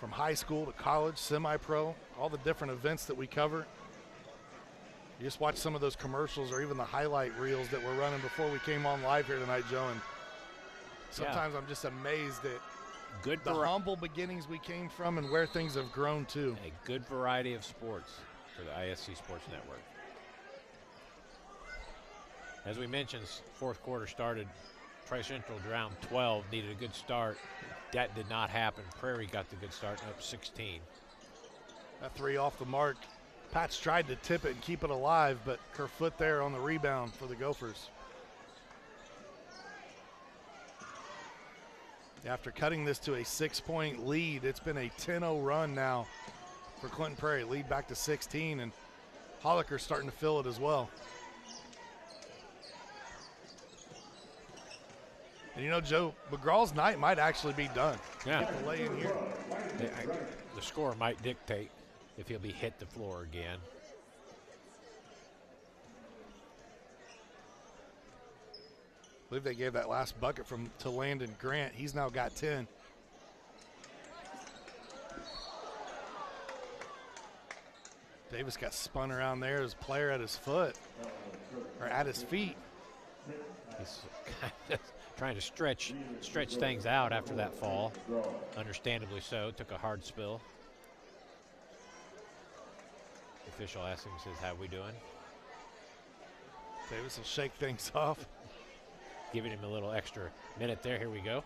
From high school to college, semi-pro, all the different events that we cover. You just watch some of those commercials or even the highlight reels that we're running before we came on live here tonight, Joe, and sometimes I'm just amazed at the humble beginnings we came from and where things have grown to. A good variety of sports for the ISC Sports Network. As we mentioned, fourth quarter started. Tri-Central down 12, needed a good start. That did not happen. Prairie got the good start, up 16. That 3 off the mark. Patch tried to tip it and keep it alive, but Kerfoot there on the rebound for the Gophers. After cutting this to a 6-point lead, it's been a 10-0 run now for Clinton Prairie. Lead back to 16, and Holliker's starting to fill it as well. And you know, Joe, McGraw's night might actually be done. Yeah. Get the lay in here. The score might dictate if he'll be hit the floor again. I believe they gave that last bucket to Landon Grant. He's now got 10. Davis got spun around there. His player at his foot, or at his feet. He's kind of trying to stretch things out after that fall. Understandably so. Took a hard spill. The official asks him, says, "How we doing?" Davis will shake things off. Giving him a little extra minute there. Here we go.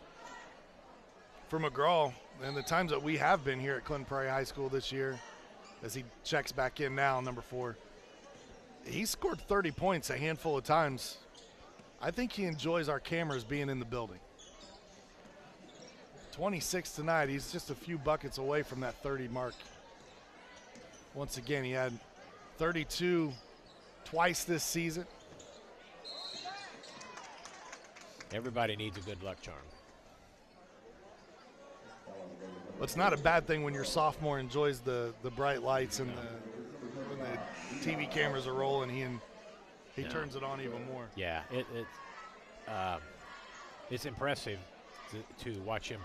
For McGraw, and the times that we have been here at Clinton Prairie High School this year, as he checks back in now, number 4, he scored 30 points a handful of times. I think he enjoys our cameras being in the building. 26 tonight. He's just a few buckets away from that 30 mark. Once again, he had 32 twice this season. Everybody needs a good luck charm. But it's not a bad thing when your sophomore enjoys the bright lights and when the TV cameras are rolling. He turns it on even more. Yeah, it's impressive to watch him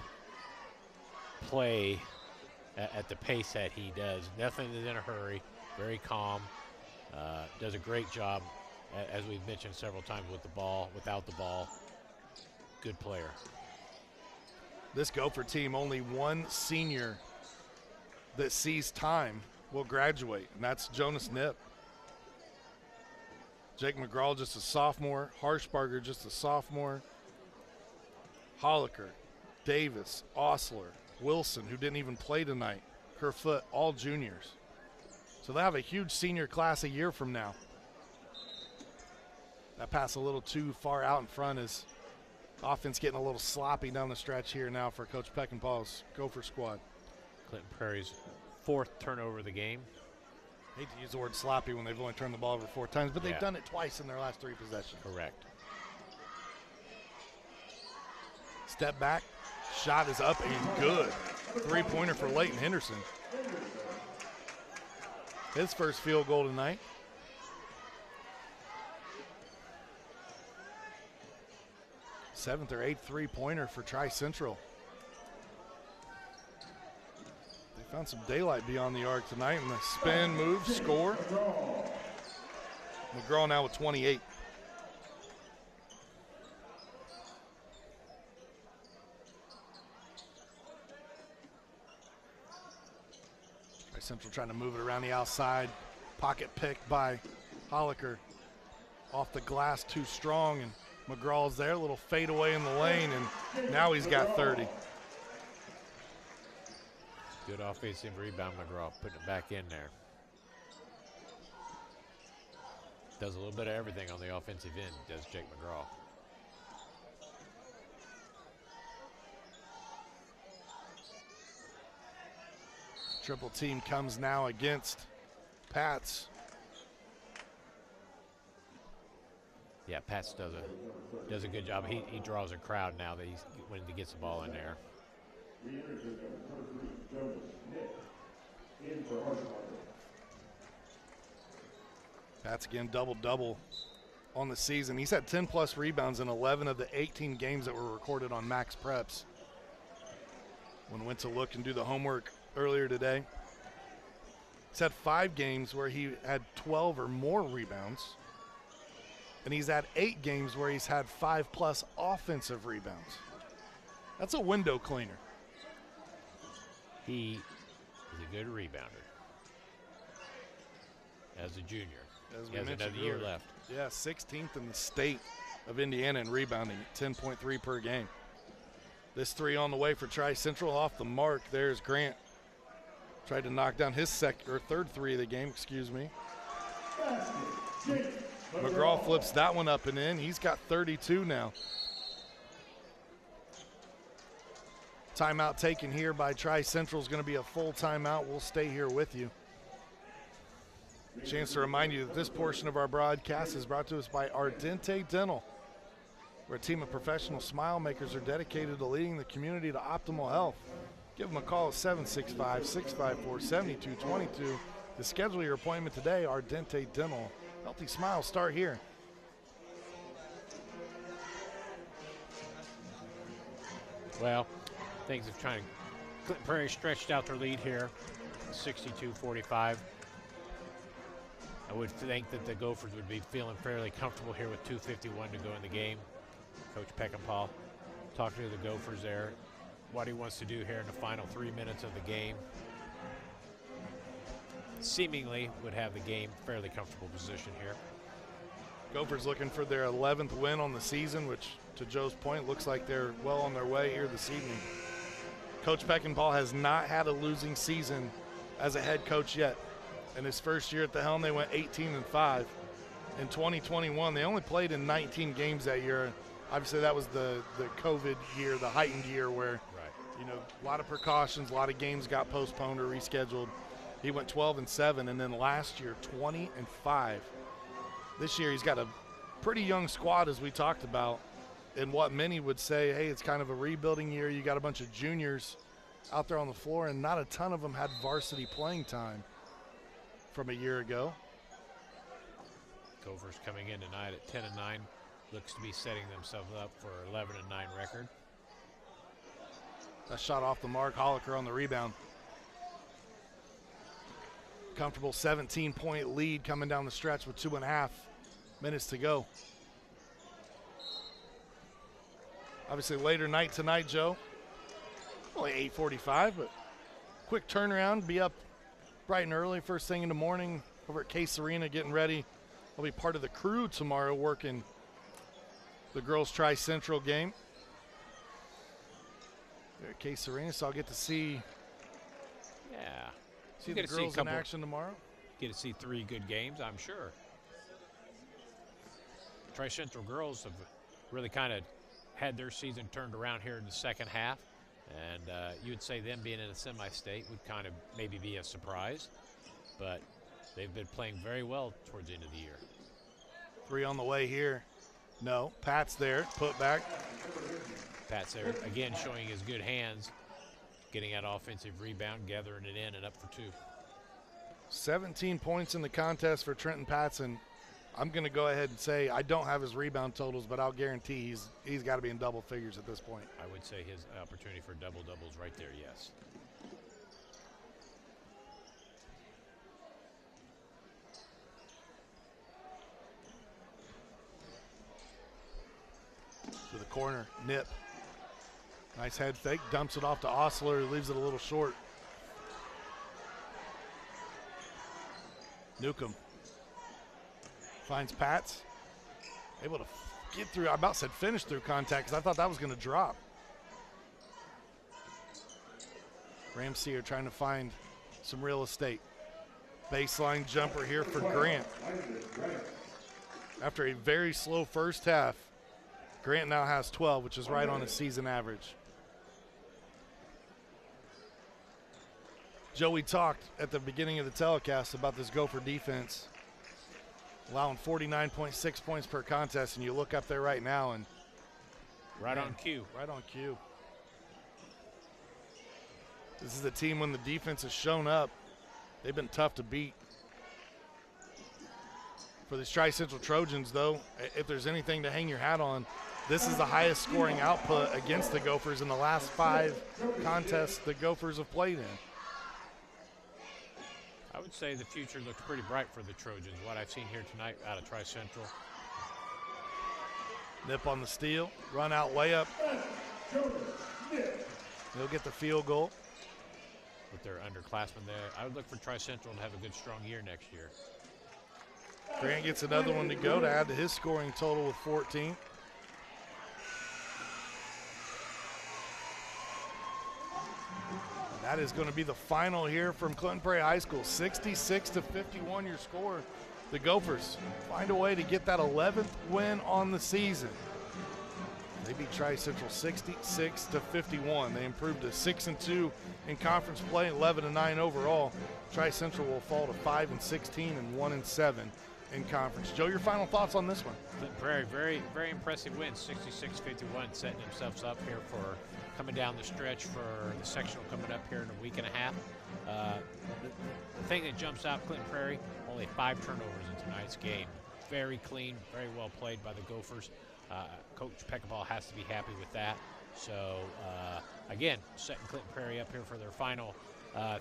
play at the pace that he does. Nothing is in a hurry. Very calm. Does a great job, as we've mentioned several times, with the ball, without the ball. Good player. This Gopher team, only one senior that sees time will graduate, and that's Jonas Knipp. Jake McGraw, just a sophomore. Harshbarger, just a sophomore. Holliker, Davis, Osler, Wilson, who didn't even play tonight, Kerfoot, all juniors. So they have a huge senior class a year from now. That pass a little too far out in front is offense getting a little sloppy down the stretch here now for Coach Peckinpah's Gopher squad. Clinton Prairie's 4th turnover of the game. I hate to use the word sloppy when they've only turned the ball over 4 times, but they've done it twice in their last 3 possessions. Correct. Step back, shot is up and good. 3-pointer for Leighton Henderson. His first field goal tonight. Seventh or 8th 3-pointer for Tri-Central. They found some daylight beyond the arc tonight, and the spin, move, score. McGraw now with 28. Tri-Central trying to move it around the outside. Pocket pick by Holliker. Off the glass, too strong, and McGraw's there, a little fade away in the lane, and now he's got 30. Good offensive rebound, McGraw, putting it back in there. Does a little bit of everything on the offensive end, does Jake McGraw. Triple team comes now against Pats. Yeah, Pats does a good job. He draws a crowd now that when he gets the ball in there. Pats again double-double on the season. He's had 10-plus rebounds in 11 of the 18 games that were recorded on Max Preps. When went to look and do the homework earlier today, he's had 5 games where he had 12 or more rebounds. And he's had 8 games where he's had 5-plus offensive rebounds. That's a window cleaner. He is a good rebounder. As a junior. As he has another year left. Yeah, 16th in the state of Indiana in rebounding, 10.3 per game. This 3 on the way for Tri-Central off the mark. There's Grant. Tried to knock down his third 3 of the game, excuse me. McGraw flips that one up and in. He's got 32 now. Timeout taken here by Tri-Central is going to be a full timeout. We'll stay here with you. Chance to remind you that this portion of our broadcast is brought to us by Ardente Dental. We're a team of professional smile makers are dedicated to leading the community to optimal health. Give them a call at 765-654-7222 to schedule your appointment today. Our Dente Dental. Healthy smiles start here. Well, things have trying to. Clinton Prairie stretched out their lead here, 62-45. I would think that the Gophers would be feeling fairly comfortable here with 2:51 to go in the game. Coach Peckinpah talking to the Gophers there, what he wants to do here in the final 3 minutes of the game. Seemingly would have the game fairly comfortable position here. Gophers looking for their 11th win on the season, which, to Joe's point, looks like they're well on their way here this evening. Coach Peckinpah has not had a losing season as a head coach yet. In his first year at the helm, they went 18-5. In 2021, they only played in 19 games that year. Obviously, that was the COVID year, the heightened year where, you know, a lot of precautions, a lot of games got postponed or rescheduled. He went 12-7, and then last year, 20-5. This year, he's got a pretty young squad, as we talked about, in what many would say, hey, it's kind of a rebuilding year. You got a bunch of juniors out there on the floor, and not a ton of them had varsity playing time from a year ago. Gophers coming in tonight at 10-9. Looks to be setting themselves up for an 11-9 record. That shot off the mark. Holliker on the rebound. Comfortable 17-point lead coming down the stretch with 2.5 minutes to go. Obviously later night tonight, Joe. Only 8:45, but quick turnaround. Be up bright and early first thing in the morning over at Case Arena getting ready. I'll be part of the crew tomorrow working the girls Tri-Central game. There at Case Arena, so I'll get to see the girls in action tomorrow. Get to see 3 good games, I'm sure. Tri-Central girls have really kind of had their season turned around here in the second half, and you would say them being in a semi-state would kind of maybe be a surprise, but they've been playing very well towards the end of the year. 3 on the way here. No, Pat's there, put back. Pat's there, again showing his good hands, getting that offensive rebound, gathering it in and up for 2. 17 points in the contest for Trenton Patson. I'm going to go ahead and say I don't have his rebound totals, but I'll guarantee he's got to be in double figures at this point. I would say his opportunity for double-doubles right there, yes. To the corner, Nip. Nice head fake, dumps it off to Osler, who leaves it a little short. Newcomb finds Pats. Able to get through, I about said finish through contact because I thought that was going to drop. Ramsey are trying to find some real estate. Baseline jumper here for Grant. After a very slow first half, Grant now has 12, which is right on his season average. Joe, we talked at the beginning of the telecast about this Gopher defense allowing 49.6 points per contest, and you look up there right now and right on cue. Right on cue. This is a team when the defense has shown up, they've been tough to beat. For these Tri-Central Trojans, though, if there's anything to hang your hat on, this is the highest scoring output against the Gophers in the last 5 contests the Gophers have played in. I would say the future looks pretty bright for the Trojans, what I've seen here tonight out of Tri-Central. Nip on the steal, run out layup. He'll get the field goal. With their underclassmen there, I would look for Tri-Central to have a good, strong year next year. Grant gets another one to go to add to his scoring total with 14. That is going to be the final here from Clinton Prairie High School. 66-51 your score. The Gophers find a way to get that 11th win on the season. They beat Tri-Central 66-51. They improved to 6-2 in conference play, 11-9 overall. Tri-Central will fall to 5-16 and 1-7 in conference. Joe, your final thoughts on this one? Prairie, very, very impressive win, 66-51, setting themselves up here for coming down the stretch for the sectional coming up here in a week and a half. The thing that jumps out, Clinton Prairie, only 5 turnovers in tonight's game. Very clean, very well played by the Gophers. Coach Peckinpah has to be happy with that. So, again, setting Clinton Prairie up here for their final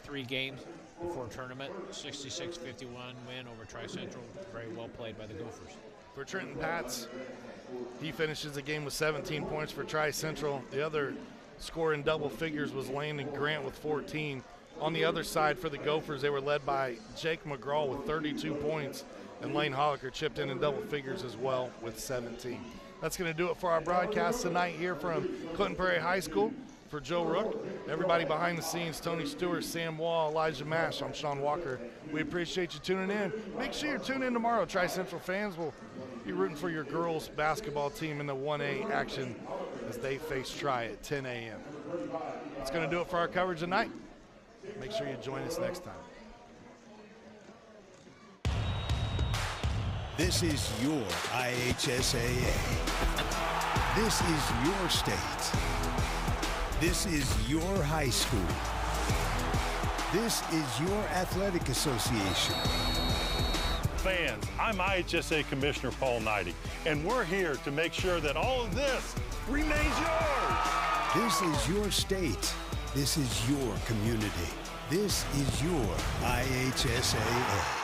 3 games before tournament. 66-51 win over Tri-Central. Very well played by the Gophers. For Trenton Pats, he finishes the game with 17 points for Tri-Central. The other score in double figures was Landon Grant with 14. On the other side for the Gophers, they were led by Jake McGraw with 32 points, and Lane Holliker chipped in double figures as well with 17. That's going to do it for our broadcast tonight here from Clinton Prairie High School. For Joe Rook, everybody behind the scenes, Tony Stewart, Sam Wall, Elijah Mash, I'm Sean Walker. We appreciate you tuning in. Make sure you tune in tomorrow. Tri-Central fans will be rooting for your girls basketball team in the 1A action as they face Tri at 10 a.m. That's going to do it for our coverage tonight. Make sure you join us next time. This is your IHSAA. This is your state. This is your high school. This is your athletic association. Fans, I'm IHSA Commissioner Paul Knighty, and we're here to make sure that all of this remains yours. This is your state. This is your community. This is your IHSAA.